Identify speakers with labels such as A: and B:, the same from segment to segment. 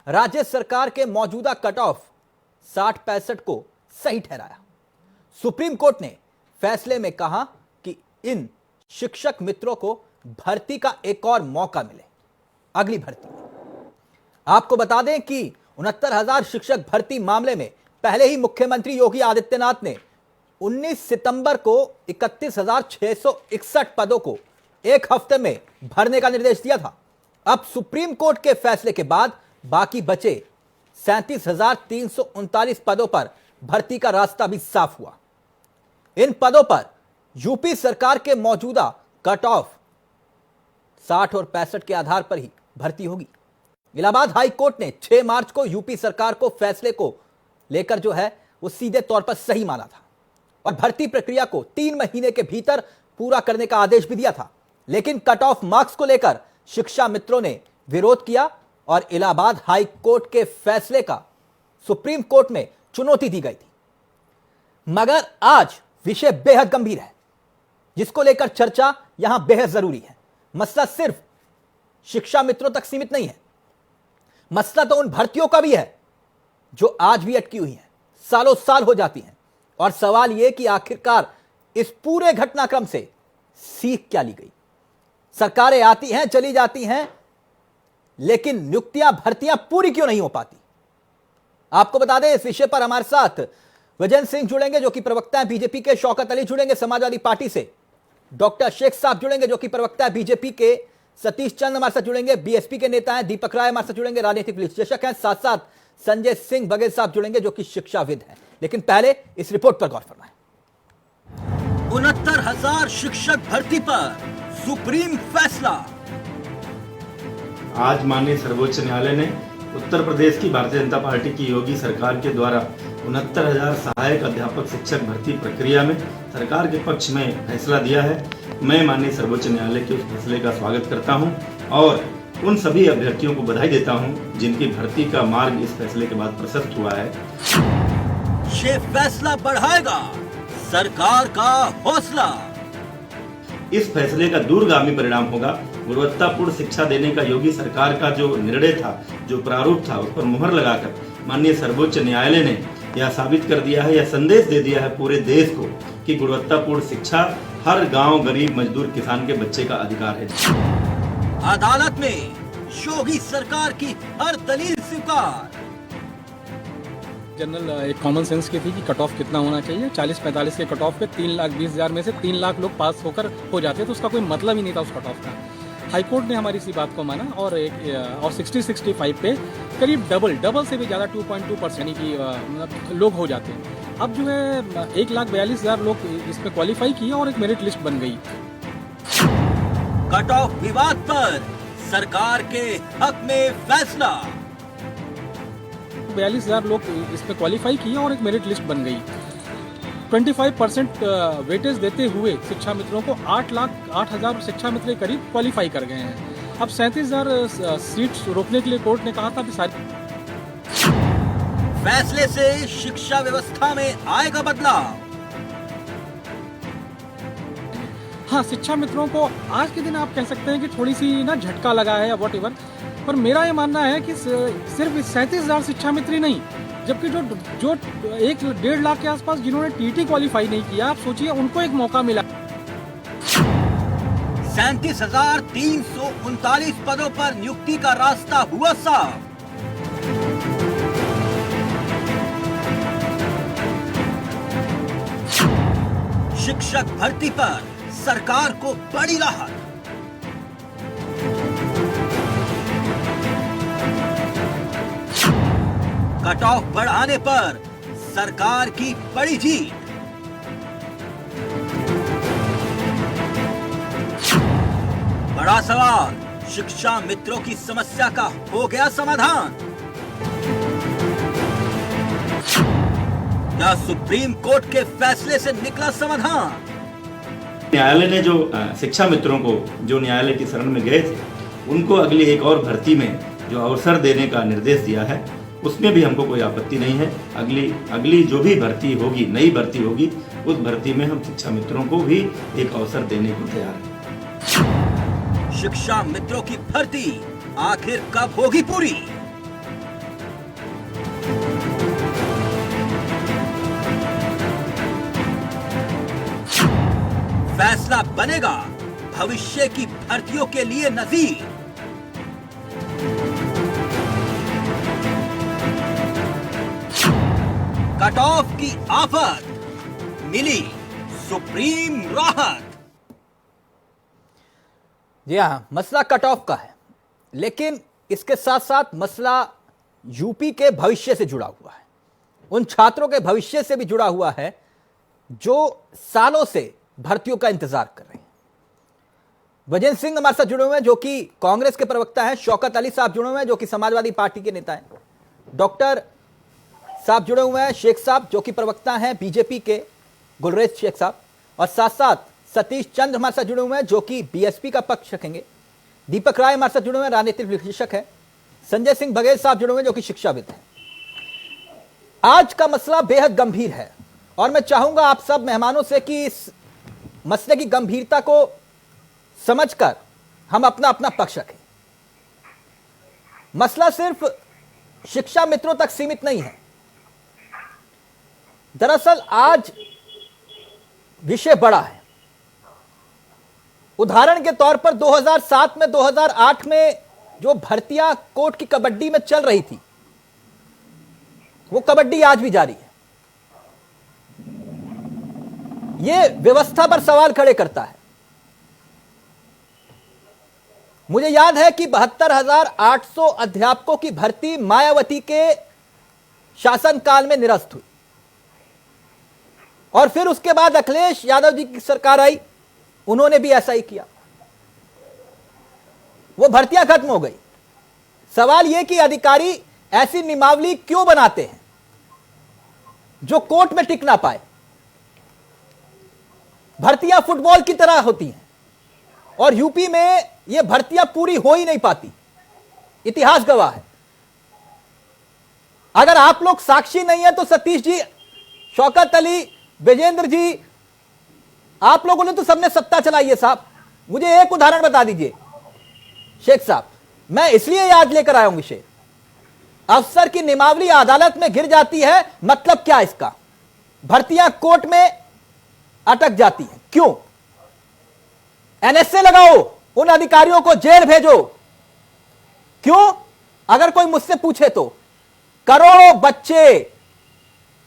A: राज्य सरकार के मौजूदा कट ऑफ 60-65 को सही ठहराया। सुप्रीम कोर्ट ने फैसले में कहा कि इन शिक्षक मित्रों को भर्ती का एक और मौका मिले अगली भर्ती में। आपको बता दें कि 69,000 शिक्षक भर्ती मामले में पहले ही मुख्यमंत्री योगी आदित्यनाथ ने 19 सितंबर को 31,661 पदों को एक हफ्ते में भरने का निर्देश दिया था। अब सुप्रीम कोर्ट के फैसले के बाद बाकी बचे 37,339 पदों पर भर्ती का रास्ता भी साफ हुआ। इन पदों पर यूपी सरकार के मौजूदा कट ऑफ 60 और 65 के आधार पर ही भर्ती होगी। इलाहाबाद हाई कोर्ट ने 6 मार्च को यूपी सरकार को फैसले को लेकर जो है वो सीधे तौर पर सही माना था और भर्ती प्रक्रिया को 3 महीने के भीतर पूरा करने का आदेश भी दिया था। लेकिन कट ऑफ मार्क्स को लेकर शिक्षा मित्रों ने विरोध किया और इलाहाबाद हाई कोर्ट के फैसले का सुप्रीम कोर्ट में चुनौती दी गई थी। मगर आज विषय बेहद गंभीर है जिसको लेकर चर्चा यहां बेहद जरूरी है। मसला सिर्फ शिक्षा मित्रों तक सीमित नहीं है, मसला तो उन भर्तियों का भी है जो आज भी अटकी हुई हैं, सालों साल हो जाती हैं। और सवाल यह कि आखिरकार इस पूरे घटनाक्रम से सीख क्या ली गई। सरकारें आती हैं चली जाती हैं, लेकिन नियुक्तियां भर्तियां पूरी क्यों नहीं हो पाती। आपको बता दें इस विषय पर हमारे साथ विजय सिंह जुड़ेंगे जो कि प्रवक्ता है बीजेपी के, शौकत अली जुड़ेंगे समाजवादी पार्टी से, डॉक्टर शेख साहब जुड़ेंगे जो कि प्रवक्ता है बीजेपी के, सतीश चंद हमारे साथ जुड़ेंगे बीएसपी के नेता हैं, दीपक राय हमारे साथ जुड़ेंगे राजनीतिक विश्लेषक हैं, साथ साथ संजय सिंह बघेल साहब जुड़ेंगे जो कि शिक्षाविद हैं। लेकिन पहले इस रिपोर्ट पर गौर करना है। 69,000 शिक्षक भर्ती पर सुप्रीम फैसला।
B: आज माननीय सर्वोच्च न्यायालय ने उत्तर प्रदेश की भारतीय जनता पार्टी की योगी सरकार के द्वारा 69,000 सहायक अध्यापक शिक्षक भर्ती प्रक्रिया में सरकार के पक्ष में फैसला दिया है। मैं माननीय सर्वोच्च न्यायालय के उस फैसले का स्वागत करता हूं और उन सभी अभ्यर्थियों को बधाई देता हूं जिनकी भर्ती का मार्ग इस फैसले के बाद प्रशस्त हुआ है।
A: ये फैसला बढ़ाएगा सरकार का हौसला।
B: इस फैसले का दूरगामी परिणाम होगा। गुणवत्तापूर्ण शिक्षा देने का योगी सरकार का जो निर्णय था, जो प्रारूप था, उस पर मुहर लगाकर माननीय सर्वोच्च न्यायालय ने यह साबित कर दिया है, यह संदेश दे दिया है पूरे देश को कि गुणवत्तापूर्ण शिक्षा हर गांव, गरीब, मजदूर, किसान के बच्चे का अधिकार है।
A: अदालत में योगी सरकार की हर दलील स्वीकार।
C: जनरल एक कॉमन सेंस की थी कि कट ऑफ कितना होना चाहिए। 40-45 के कट ऑफ पे 3,20,000 में से 3 लाख लोग पास होकर हो जाते, तो उसका कोई मतलब ही नहीं था उस कट ऑफ का। हाई कोर्ट ने हमारी इसी बात को माना और 60-65 पे करीब डबल से भी ज़्यादा 2.2% की लोग हो जाते हैं। अब जो है 1,42,000 लोग इसमें क्वालिफाई किए और एक मेरिट लिस्ट बन गई।
A: कट ऑफ विवाद पर सरकार के हक में फैसला।
C: 42,000 लोग इसमें क्वालिफाई किए और एक मेरिट लिस्ट बन गई। 25% वेटेज देते हुए शिक्षा मित्रों को 8,08,000 शिक्षा मित्र करीब क्वालिफाई कर गए हैं। अब 37,000 सीट्स रोकने के लिए कोर्ट ने कहा था कि सारी
A: फैसले से शिक्षा व्यवस्था में आएगा बदलाव।
C: हाँ, शिक्षा मित्रों को आज के दिन आप कह सकते हैं कि थोड़ी सी ना झटका लगा है या वॉट एवर, पर मेरा ये मानना है कि सिर्फ 37,000 शिक्षा मित्र नहीं, जबकि जो 1.5 लाख के आसपास जिन्होंने टीटी क्वालिफाई नहीं किया, आप सोचिए उनको एक मौका मिला।
A: 37,339 पदों पर नियुक्ति का रास्ता हुआ साफ। शिक्षक भर्ती पर सरकार को बड़ी राहत। कट ऑफ बढ़ाने पर सरकार की बड़ी जीत। बड़ा सवाल, शिक्षा मित्रों की समस्या का हो गया समाधान। क्या सुप्रीम कोर्ट के फैसले से निकला समाधान?
B: न्यायालय ने जो शिक्षा मित्रों को जो न्यायालय की शरण में गए थे, उनको अगली एक और भर्ती में जो अवसर देने का निर्देश दिया है, उसमें भी हमको कोई आपत्ति नहीं है। अगली जो भी भर्ती होगी, नई भर्ती होगी, उस भर्ती में हम शिक्षा मित्रों को भी एक अवसर देने को तैयार हैं।
A: शिक्षा मित्रों की भर्ती आखिर कब होगी पूरी? फैसला बनेगा भविष्य की भर्तियों के लिए नजीर। कट ऑफ की आफत, मिली सुप्रीम राहत। जी हां, मसला कट ऑफ का है, लेकिन इसके साथ साथ मसला यूपी के भविष्य से जुड़ा हुआ है, उन छात्रों के भविष्य से भी जुड़ा हुआ है जो सालों से भर्तियों का इंतजार कर रहे हैं। वजेंद्र सिंह हमारे साथ जुड़े हुए हैं जो कि कांग्रेस के प्रवक्ता हैं, शौकत अली साहब जुड़े हुए हैं जो कि समाजवादी पार्टी के नेता हैं, डॉक्टर साहब जुड़े हुए हैं, शेख साहब जो कि प्रवक्ता हैं बीजेपी के, गुलरेज शेख साहब, और साथ साथ सतीश चंद्र हमारे साथ जुड़े हुए हैं जो कि बीएसपी का पक्ष रखेंगे, दीपक राय हमारे साथ जुड़े हुए हैं, राजनीतिक विश्लेषक है, संजय सिंह बघेल साहब जुड़े हुए हैं जो कि शिक्षाविद हैं। आज का मसला बेहद गंभीर है और मैं चाहूंगा आप सब मेहमानों से कि इस मसले की गंभीरता को समझकर हम अपना अपना पक्ष रखें। मसला सिर्फ शिक्षा मित्रों तक सीमित नहीं है। दरअसल आज विषय बड़ा है। उदाहरण के तौर पर 2007 में 2008 में जो भर्तियां कोर्ट की कबड्डी में चल रही थी, वो कबड्डी आज भी जारी है। यह व्यवस्था पर सवाल खड़े करता है। मुझे याद है कि 72,800 अध्यापकों की भर्ती मायावती के शासनकाल में निरस्त हुई और फिर उसके बाद अखिलेश यादव जी की सरकार आई, उन्होंने भी ऐसा ही किया, वो भर्तियां खत्म हो गई। सवाल यह कि अधिकारी ऐसी नियमावली क्यों बनाते हैं जो कोर्ट में टिक ना पाए। भर्तियां फुटबॉल की तरह होती हैं और यूपी में यह भर्तियां पूरी हो ही नहीं पाती, इतिहास गवाह है। अगर आप लोग साक्षी नहीं है तो सतीश जी, शौकत अली, विजेंद्र जी, आप लोगों ने तो सबने सत्ता चलाई है साहब। मुझे एक उदाहरण बता दीजिए शेख साहब, मैं इसलिए याद लेकर आया हूं विषय। अफसर की नियमावली अदालत में गिर जाती है, मतलब क्या इसका? भर्तियां कोर्ट में अटक जाती हैं, क्यों? एनएसए लगाओ, उन अधिकारियों को जेल भेजो, क्यों? अगर कोई मुझसे पूछे तो करोड़ों बच्चे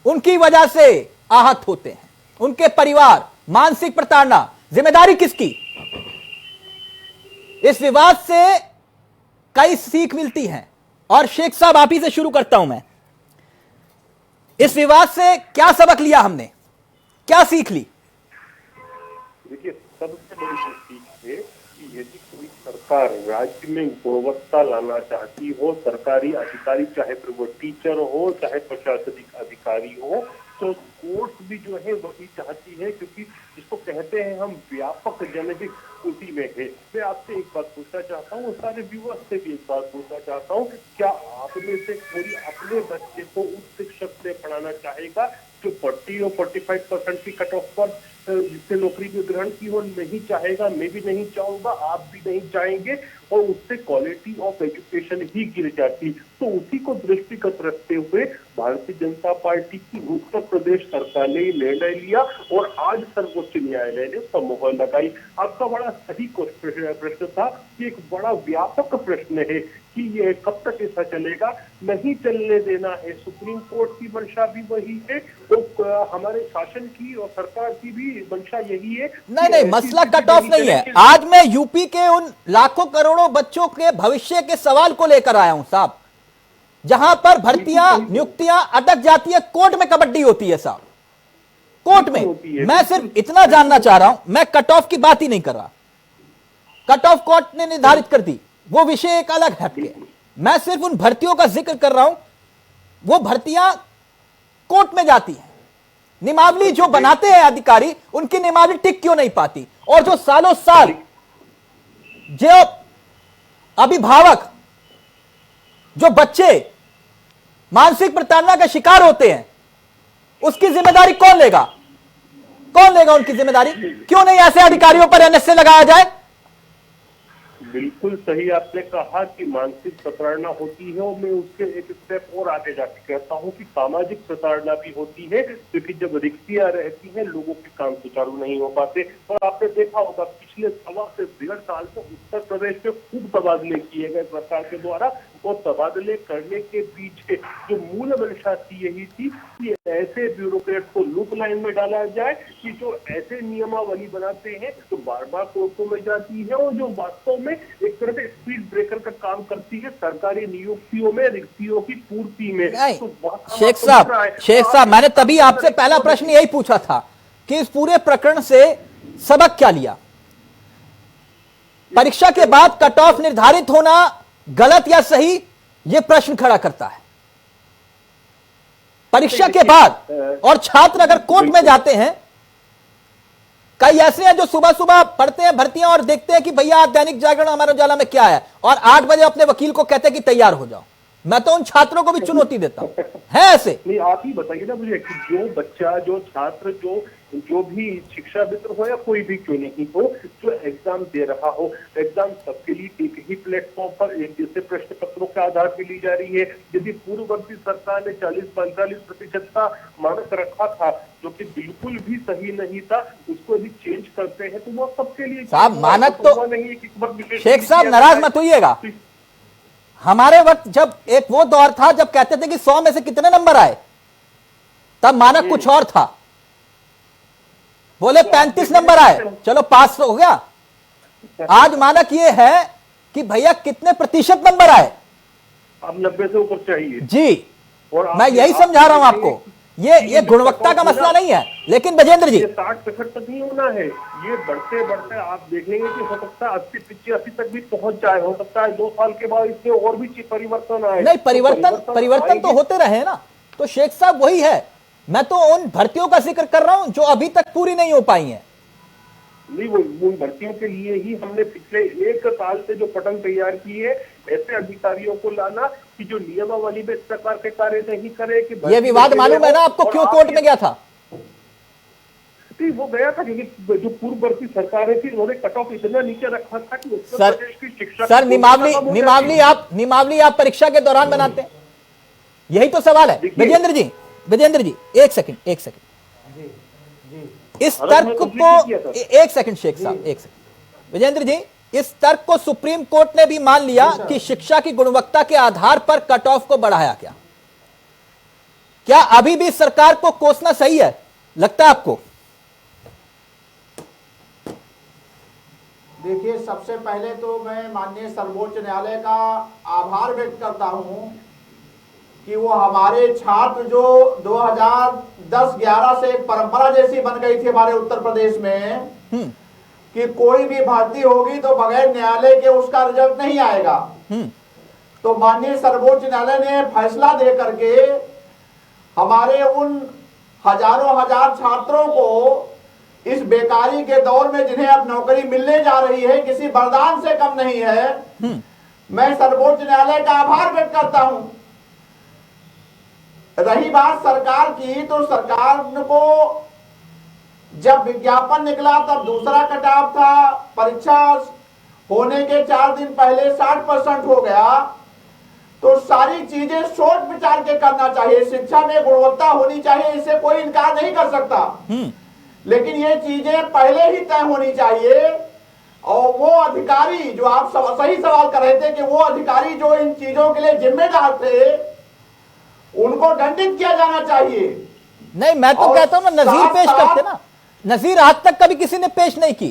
A: उनकी वजह से आहत होते हैं, उनके परिवार, मानसिक प्रताड़ना, जिम्मेदारी किसकी? इस विवाद से कई सीख मिलती हैं और शेख साहब आप ही से शुरू करता हूं मैं। इस विवाद से क्या सबक लिया हमने, क्या सीख ली?
D: देखिए, सबसे बड़ी सीख है कि यदि कोई सरकार राज्य में गुणवत्ता लाना चाहती हो, सरकारी अधिकारी चाहे फिर वो टीचर हो चाहे प्रशासनिक अधिकारी हो, तो कोर्ट भी जो है वही चाहती है, क्योंकि जिसको कहते हैं हम व्यापक जनहित उसी में है। मैं आपसे एक बात पूछना चाहता हूँ, सारे व्यूअर्स से भी एक बात पूछना चाहता हूँ, क्या आप में से कोई अपने बच्चे को उस शिक्षक से पढ़ाना चाहेगा जो 40 और 45% की कट ऑफ पर जिससे नौकरी में ग्रहण की हो? नहीं चाहेगा, मैं भी नहीं चाहूंगा, आप भी नहीं चाहेंगे, और उससे क्वालिटी ऑफ एजुकेशन ही गिर जाती। तो उसी को दृष्टिगत रखते हुए भारतीय जनता पार्टी की उत्तर प्रदेश सरकार ने निर्णय लिया और आज सर्वोच्च न्यायालय ने उसका मोहर लगाई। आपका बड़ा सही प्रश्न था कि एक बड़ा व्यापक प्रश्न है कि ये कब तक ऐसा चलेगा, नहीं चलने देना है। सुप्रीम कोर्ट की मंशा भी वही है, तो हमारे शासन की और सरकार की भी मंशा यही है।
A: नहीं, मसला कट ऑफ नहीं है। आज मैं यूपी के उन लाखों करोड़ों बच्चों के भविष्य के सवाल को लेकर आया हूं साहब, जहां पर भर्तियां, नियुक्तियां अटक जाती है, कोर्ट में कबड्डी होती है साहब, कोर्ट में। मैं सिर्फ इतना जानना चाह रहा हूं, मैं कट ऑफ की बात ही नहीं कर रहा। कट ऑफ कोर्ट ने निर्धारित कर दी, वो विषय एक अलग हटके। मैं सिर्फ उन भर्तियों का जिक्र कर रहा हूं, वो भर्तियां कोर्ट में जाती हैं। नियमावली जो बनाते हैं अधिकारी, उनकी नियमावली टिक क्यों नहीं पाती? और जो सालों साल जो अभिभावक, जो बच्चे मानसिक प्रताड़ना का शिकार होते हैं, उसकी जिम्मेदारी कौन लेगा? कौन लेगा उनकी जिम्मेदारी? क्यों नहीं ऐसे अधिकारियों पर एनएसए लगाया जाए?
D: बिल्कुल सही आपने कहा कि मानसिक प्रताड़ना होती है, और मैं उसके एक स्टेप और आगे जाके कहता हूं कि सामाजिक प्रताड़ना भी होती है, क्योंकि जब रिक्तियां रहती हैं लोगों के काम सुचारू नहीं हो पाते। और आपने देखा होगा पिछले 1.25 से 1.5 साल में उत्तर प्रदेश में खूब तबादले किए गए सरकार के द्वारा, और तबादले करने के पीछे जो मूल मंशा थी यही थी कि ऐसे ब्यूरोक्रेट को लूप लाइन में डाला जाए कि जो ऐसे नियमावली बनाते हैं तो बार बार कोर्टों में जाती है, और जो वास्तव में एक तरह से स्पीड ब्रेकर का काम करती है सरकारी नियुक्तियों में रिक्तियों की पूर्ति में। तो
A: शेख साहब मैंने तभी आपसे पहला प्रश्न यही पूछा था कि इस पूरे प्रकरण से सबक क्या लिया। परीक्षा के बाद कट ऑफ निर्धारित होना गलत या सही, यह प्रश्न खड़ा करता है। परीक्षा के बाद और छात्र अगर कोर्ट में जाते हैं, कई ऐसे हैं जो सुबह सुबह पढ़ते हैं भर्तियां और देखते हैं कि भैया दैनिक जागरण अमर उजाला में क्या है, और 8 बजे अपने वकील को कहते हैं कि तैयार हो जाओ। मैं तो उन छात्रों को भी चुनौती देता हूं, है ऐसे?
D: नहीं, आप ही बताइए ना मुझे कि जो बच्चा, जो छात्र, जो भी शिक्षा मित्र हो या कोई भी क्यों नहीं हो, जो एग्जाम दे रहा हो, एग्जाम सबके लिए एक ही प्लेटफॉर्म पर एक जैसे प्रश्न पत्रों के आधार पर ली जा रही है। यदि पूर्ववर्ती सरकार ने 40-45% का मानक रखा था, जो कि बिल्कुल भी सही नहीं था, उसको यदि चेंज करते हैं तो वो सबके लिए
A: साहब मानक तो
D: नहीं।
A: शेख साहब नाराज मत होइएगा, हमारे वक्त जब एक वो दौर था जब कहते थे कि 100 में से कितने नंबर आए, तब मानक कुछ और था। बोले 35 नंबर आए, चलो पास हो गया। आज मानक ये है कि भैया कितने प्रतिशत नंबर आए,
D: अब 90 से ऊपर चाहिए
A: जी।
D: और
A: मैं यही समझा रहा हूं आपको, ये गुणवत्ता का मसला नहीं है। लेकिन विजेंद्र जी,
D: 60-65 तक नहीं होना है, ये बढ़ते बढ़ते आप देखेंगे कि हो सकता है 80-85 तक भी पहुंच जाए। हो सकता है 2 साल के बाद इसमें और भी परिवर्तन आए।
A: नहीं, परिवर्तन तो होते रहे ना। तो शेख साहब वही है, मैं तो उन भर्तियों का जिक्र कर रहा हूं जो अभी तक पूरी नहीं हो पाई हैं।
D: नहीं, वो उन भर्तियों के लिए ही हमने पिछले 1 साल से जो पटल तैयार की है, ऐसे अधिकारियों को लाना कि जो नियमावली में इस प्रकार के कार्य नहीं करे। कि
A: ये विवाद मालूम है ना आपको क्यों कोर्ट में गया था?
D: वो गया था क्योंकि जो पूर्ववर्ती सरकारें थी उन्होंने कट ऑफ इतना नीचे रखा था कि उत्तर प्रदेश की शिक्षा।
A: सर निमावली आप परीक्षा के दौरान बनाते हैं, यही तो सवाल है। विजेंद्र जी एक सेकंड इस तर्क को, एक सेकंड शेख साहब, एक सेकंड। विजेंद्र जी, इस तर्क को सुप्रीम कोर्ट ने भी मान लिया कि शिक्षा की गुणवत्ता के आधार पर कट ऑफ को बढ़ाया गया। क्या अभी भी सरकार को कोसना सही है, लगता है आपको?
E: देखिए, सबसे पहले तो मैं माननीय सर्वोच्च न्यायालय का आभार व्यक्त करता हूं कि वो हमारे छात्र जो 2010-11 से एक परंपरा जैसी बन गई थी हमारे उत्तर प्रदेश में कि कोई भी भर्ती होगी तो बगैर न्यायालय के उसका रिजल्ट नहीं आएगा। तो माननीय सर्वोच्च न्यायालय ने फैसला दे करके हमारे उन हजारों हजार छात्रों को इस बेकारी के दौर में जिन्हें अब नौकरी मिलने जा रही है, किसी वरदान से कम नहीं है। मैं सर्वोच्च न्यायालय का आभार व्यक्त करता हूं। रही बात सरकार की, तो सरकार को जब विज्ञापन निकला तब दूसरा कटाव था, परीक्षा होने के 4 दिन पहले 60% हो गया। तो सारी चीजें सोच विचार के करना चाहिए। शिक्षा में गुणवत्ता होनी चाहिए, इससे कोई इनकार नहीं कर सकता, लेकिन ये चीजें पहले ही तय होनी चाहिए। और वो अधिकारी जो आप सही सवाल कर रहे थे कि वो अधिकारी जो इन चीजों के लिए जिम्मेदार थे, उनको दंडित किया जाना चाहिए।
A: नहीं, मैं तो कहता हूं ना, नजीर पेश करते ना। नजीर आज तक कभी किसी ने पेश नहीं की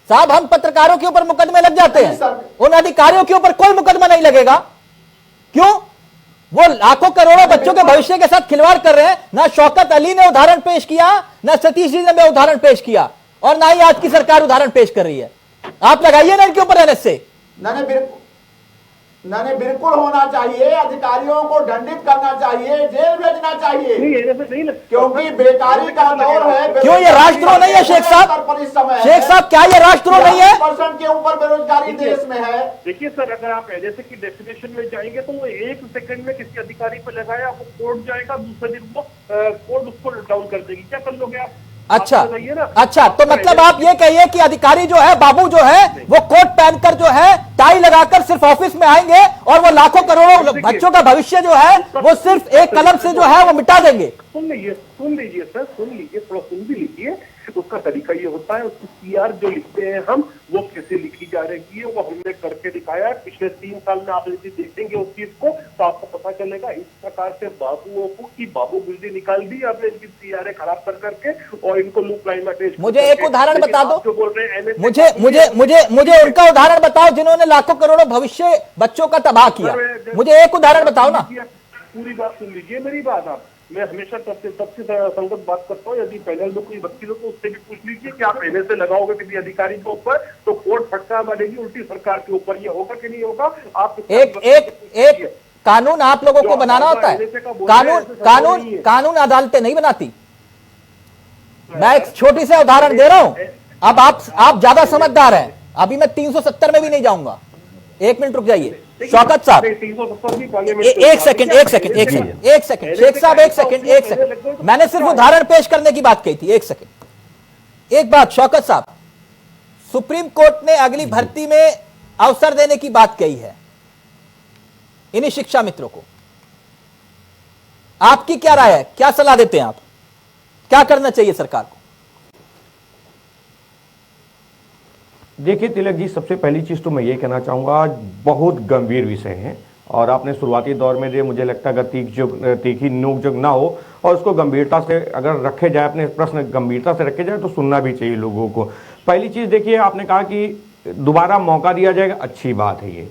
A: साहब। हम पत्रकारों के ऊपर मुकदमे लग जाते हैं, उन अधिकारियों के ऊपर कोई मुकदमा नहीं लगेगा। क्यों? वो लाखों करोड़ों बच्चों के भविष्य के साथ खिलवाड़ कर रहे हैं। ना शौकत अली ने उदाहरण पेश किया, ना सतीश जी ने उदाहरण पेश किया, और ना ही आज की सरकार उदाहरण पेश कर रही है। आप लगाइए ना इनके ऊपर एनएसए।
E: बिल्कुल होना चाहिए, अधिकारियों को दंडित करना चाहिए, जेल भेजना चाहिए, क्योंकि बेकारी का दौर है।
A: क्यों ये राष्ट्रद्रोह नहीं है शेख साहब? शेख साहब, क्या ये राष्ट्रद्रोह नहीं है?
E: 40% के ऊपर बेरोजगारी देश में है।
D: देखिए सर, अगर आप एनएसए की डेफिनेशन में जाएंगे तो वो 1 सेकंड में किसी अधिकारी पर लगाया, वो कोर्ट जाएगा, दूसरे दिन वो कोर्ट उसको डाउन कर देगी। क्या कर लोगे आप?
A: अच्छा
D: आप बताइए ना।
A: अच्छा, तो मतलब आप ये कहिए कि अधिकारी जो है, बाबू जो है, वो कोट पहनकर जो है, टाई लगाकर सिर्फ ऑफिस में आएंगे और वो लाखों करोड़ों बच्चों का भविष्य जो है वो सिर्फ एक कलम से जो है वो मिटा देंगे।
D: सुन लीजिए सर, सुन लीजिए, थोड़ा सुन भी लीजिए। उसका तरीका ये होता है, उसकी सीआर जो लिखते हैं हम, वो कैसे लिखी जा रही है वो हमने करके दिखाया है। पिछले 3 साल में आप यदि देखेंगे उस चीज को तो आपको पता चलेगा। इस प्रकार से बाबुओं को की बाबू बिजली निकाल दी आपने इनकी सीआर खराब कर करके, और इनको लूप लाइन में अटैच।
A: मुझे एक उदाहरण बता दो,
D: जो बोल रहे हैं
A: मुझे मुझे मुझे मुझे उनका उदाहरण बताओ जिन्होंने लाखों करोड़ों भविष्य बच्चों का तबाह किया। मुझे एक उदाहरण बताओ ना।
D: पूरी बात सुन लीजिए मेरी बात आप। मैं हमेशा सबसे संगत बात करता हूँ। यदि पैनल में कोई वकील हो तो उससे भी पूछ लीजिए कि आप पहले से लगाओगे किसी अधिकारी के ऊपर तो कोर्ट फटकार मारेगी उल्टी सरकार के ऊपर। ये होगा कि नहीं होगा? आप
A: एक कानून आप लोगों को बनाना होता है। कानून अदालतें नहीं बनाती। मैं एक छोटी सा उदाहरण दे रहा हूं। अब आप ज्यादा समझदार हैं। अभी मैं 370 में भी नहीं जाऊंगा। 1 मिनट रुक जाइए शौकत साहब। एक सेकंड शेख साहब, एक सेकंड। मैंने सिर्फ उदाहरण पेश करने की बात कही थी। एक सेकंड, एक बात शौकत साहब, सुप्रीम कोर्ट ने अगली भर्ती में अवसर देने की बात कही है इन्हीं शिक्षा मित्रों को। आपकी क्या राय है? क्या सलाह देते हैं आप? क्या करना चाहिए सरकार को?
F: देखिए तिलक जी, सबसे पहली चीज़ तो मैं ये कहना चाहूँगा, बहुत गंभीर विषय है और आपने शुरुआती दौर में जो मुझे लगता है अगर तीखी नोक जोक ना हो और उसको गंभीरता से अगर रखे जाए, अपने प्रश्न गंभीरता से रखे जाए तो सुनना भी चाहिए लोगों को। पहली चीज़ देखिए, आपने कहा कि दोबारा मौका दिया जाएगा, अच्छी बात है। ये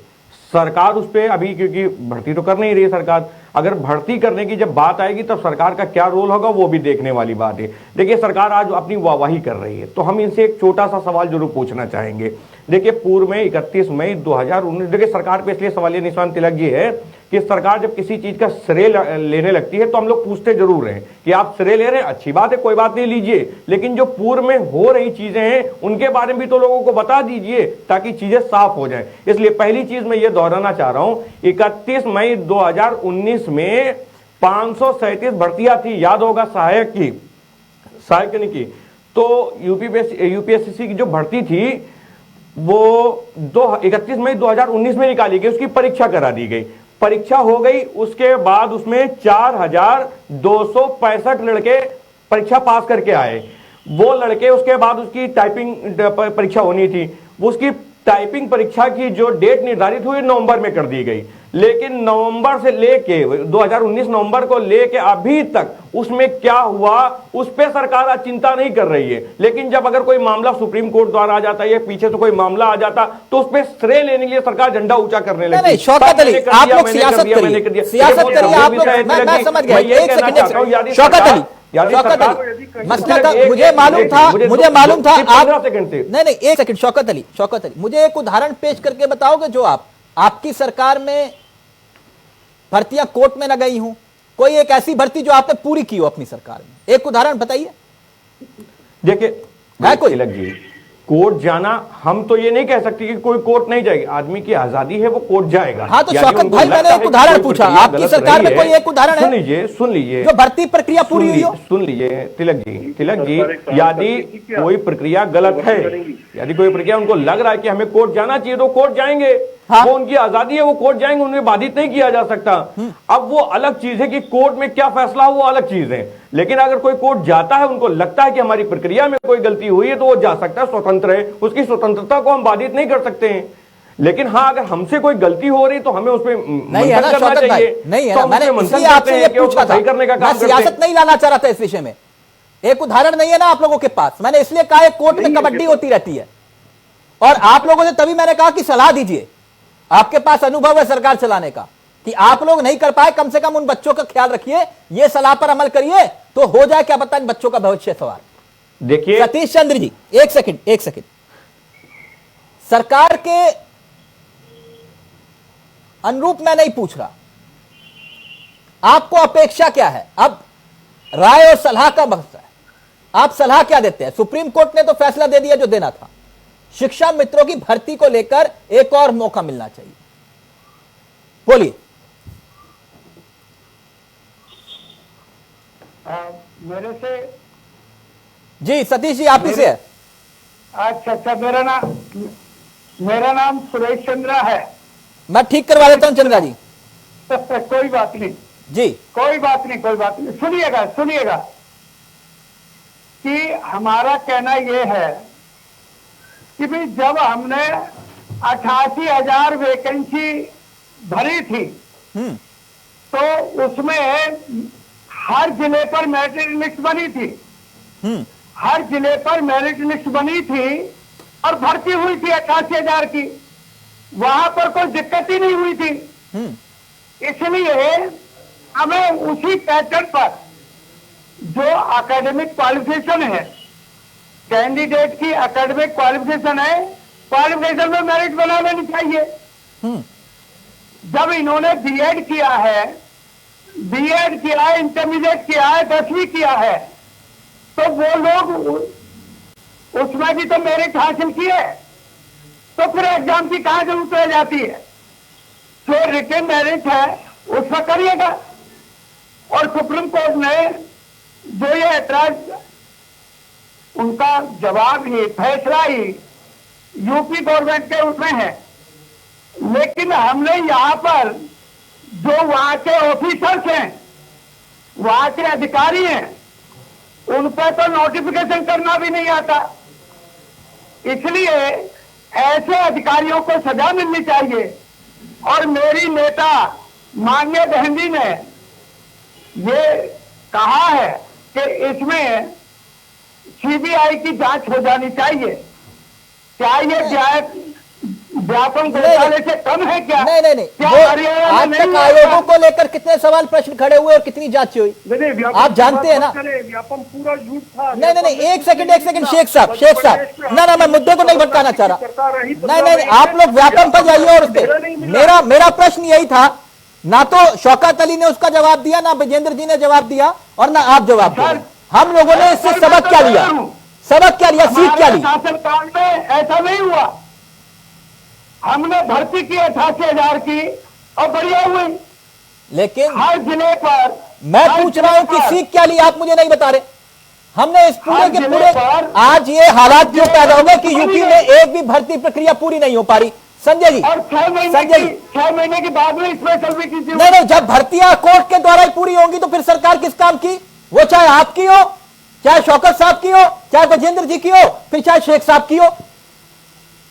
F: सरकार उस पर अभी, क्योंकि भर्ती तो कर नहीं रही है सरकार, अगर भर्ती करने की जब बात आएगी तब सरकार का क्या रोल होगा वो भी देखने वाली बात है। देखिए सरकार आज अपनी वाहवाही कर रही है तो हम इनसे एक छोटा सा सवाल जरूर पूछना चाहेंगे। देखिए पूर्व में 31 मई 2019, देखिए सरकार पे इसलिए सवालिया निशान तिलक जी है कि सरकार जब किसी चीज का श्रेय लेने लगती है तो हम लोग पूछते जरूर हैं कि आप श्रेय ले रहे हैं, अच्छी बात है, कोई बात नहीं, लीजिए, लेकिन जो पूर्व में हो रही चीजें हैं उनके बारे में भी तो लोगों को बता दीजिए ताकि चीजें साफ हो जाए। इसलिए पहली चीज मैं ये दोहराना चाह रहा हूं, 31 मई 2019 में 537 भर्तियां थी, याद होगा, सहायक की। तो यूपीएससी की जो भर्ती थी वो 31 मई 2019 में निकाली गई, उसकी परीक्षा करा दी गई, परीक्षा हो गई, उसके बाद उसमें 4265 लड़के परीक्षा पास करके आए। वो लड़के, उसके बाद उसकी टाइपिंग परीक्षा होनी थी, उसकी टाइपिंग परीक्षा की जो डेट निर्धारित हुई नवंबर में कर दी गई, लेकिन नवंबर से लेके 2019 नवंबर को लेके अभी तक उसमें क्या हुआ उस पे सरकार आज चिंता नहीं कर रही है। लेकिन जब अगर कोई मामला सुप्रीम कोर्ट द्वारा आ जाता है या पीछे से कोई मामला आ जाता तो उस पे श्रेय लेने के लिए सरकार झंडा ऊंचा करने लगती है।
A: शौकत अली, आप लोग सियासत करिए, आप लोग, मैं समझ गया। एक सेकंड शौकत अली, मसला था, मुझे मालूम था आप, नहीं एक सेकंड शौकत अली, मुझे एक उदाहरण पेश करके बताओगे जो आपकी सरकार में भर्तियां कोर्ट में न गई हूं, कोई एक ऐसी भर्ती जो आपने पूरी की हो अपनी सरकार में, एक उदाहरण बताइए।
F: देखिए तिलक जी, कोर्ट जाना, हम तो ये नहीं कह सकते कि कोई कोर्ट नहीं जाएगी, आदमी की आजादी है, वो कोर्ट जाएगा।
A: हाँ तो शौकत भाई, मैंने एक उदाहरण पूछा, आपकी सरकार में कोई एक उदाहरण है? सुन लीजिए जो भर्ती प्रक्रिया पूरी हुई हो।
F: सुन लीजिए तिलक जी, यदि कोई प्रक्रिया गलत है, यदि कोई प्रक्रिया उनको लग रहा है कि हमें कोर्ट जाना चाहिए तो कोर्ट जाएंगे। हाँ? वो उनकी आजादी है, वो कोर्ट जाएंगे, उन्हें बाधित नहीं किया जा सकता। अब वो अलग चीज है कि कोर्ट में क्या फैसला हो, वो अलग चीज है। लेकिन अगर कोई कोर्ट जाता है, उनको लगता है कि हमारी प्रक्रिया में कोई गलती हुई है तो वो जा सकता है, स्वतंत्र है, उसकी स्वतंत्रता को हम बाधित नहीं कर सकते हैं। लेकिन हाँ, अगर हमसे कोई गलती हो रही तो हमें उस पर
A: नहीं है ना शौकत भाई, नहीं है ना, मैंने इसलिए आपसे ये पूछा था, मैं सियासत नहीं लाना चाह रहा था इस विषय में। एक उदाहरण नहीं है ना आप लोगों के पास, मैंने इसलिए कहा कोर्ट में कबड्डी होती रहती है और आप लोगों से तभी मैंने कहा कि सलाह दीजिए, आपके पास अनुभव है सरकार चलाने का, कि आप लोग नहीं कर पाए, कम से कम उन बच्चों का ख्याल रखिए, ये सलाह पर अमल करिए तो हो जाए, क्या पता इन बच्चों का भविष्य सवार।
F: देखिए
A: सतीश चंद्र जी, एक सेकंड, सरकार के अनुरूप मैं नहीं पूछ रहा, आपको अपेक्षा क्या है? अब राय और सलाह का मसला है, आप सलाह क्या देते हैं? सुप्रीम कोर्ट ने तो फैसला दे दिया जो देना था, शिक्षा मित्रों की भर्ती को लेकर एक और मौका मिलना चाहिए, बोलिए।
G: मेरे से
A: जी सतीश जी आप ही से है।
G: अच्छा, मेरा नाम सुरेश चंद्रा है।
A: मैं ठीक करवा देता हूं चंद्रा जी।
G: कोई बात नहीं,
A: जी
G: कोई बात नहीं। सुनिएगा कि हमारा कहना यह है कि भाई जब हमने 88,000 वैकेंसी भरी थी तो उसमें हर जिले पर मेरिट लिस्ट बनी थी, हर जिले पर मेरिट लिस्ट बनी थी और भर्ती हुई थी 88,000 की। वहां पर कोई दिक्कत ही नहीं हुई थी। इसलिए हमें उसी पैटर्न पर जो एकेडमिक क्वालिफिकेशन है, कैंडिडेट की एकेडमिक क्वालिफिकेशन है, क्वालिफिकेशन में मेरिट बना लेनी चाहिए। जब इन्होंने बीएड किया है, इंटरमीडिएट किया है, 10वीं किया है, तो वो लोग उसमें भी तो मेरिट हासिल किए, तो फिर एग्जाम की कहां जरूरत रह जाती है? जो रिटन मेरिट है उसमें करिएगा। और सुप्रीम कोर्ट ने जो ये ऐतराज, उनका जवाब ही, फैसला ही यूपी गवर्नमेंट के उसमें है। लेकिन हमने यहां पर जो वहां के ऑफिसर्स हैं, वहां के अधिकारी हैं, उन पर तो नोटिफिकेशन करना भी नहीं आता। इसलिए ऐसे अधिकारियों को सजा मिलनी चाहिए। और मेरी नेता माननीय बहन जी ने ये कहा है कि इसमें सीबीआई की जांच हो जानी चाहिए। क्या ये व्यापम घोटाले से कम है क्या?
A: नहीं
G: क्या
A: वो
G: हरियाणा
A: आज
G: में
A: तक
G: नहीं
A: आयोगों
G: हुआ?
A: को लेकर कितने सवाल प्रश्न खड़े हुए और कितनी जांच हुई आप जानते हैं ना।
D: व्यापम पूरा झूठ था।
A: नहीं एक सेकंड शेख साहब ना मैं मुद्दे को नहीं भटकाना चाह रहा। नहीं आप लोग व्यापम पर जाइए। और उस पे मेरा प्रश्न यही था, ना तो शौकत अली ने उसका जवाब दिया, ना विजेंद्र जी ने जवाब दिया और ना आप जवाब दिया। हम लोगों ने इससे सबक क्या लिया, सीख क्या ली?
G: शासनकाल में ऐसा नहीं हुआ। हमने भर्ती की 88,000 की और बढ़िया हुई।
A: लेकिन
G: हर जिले पर
A: मैं पूछ रहा हूं कि सीख क्या ली, आप मुझे नहीं बता रहे। हमने इस पूरे के पूरे आज ये हालात क्यों पैदा हो गए कि यूपी में एक भी भर्ती प्रक्रिया पूरी नहीं हो पा रही? संजय जी,
G: और 6 महीने के बाद में स्पेशल भी की।
A: नहीं जब भर्तियां कोर्ट के द्वारा ही पूरी होंगी तो फिर सरकार किस काम की? वो चाहे आपकी हो, चाहे शौकत साहब की हो, चाहे विजेंद्र जी की हो, फिर चाहे शेख साहब की हो।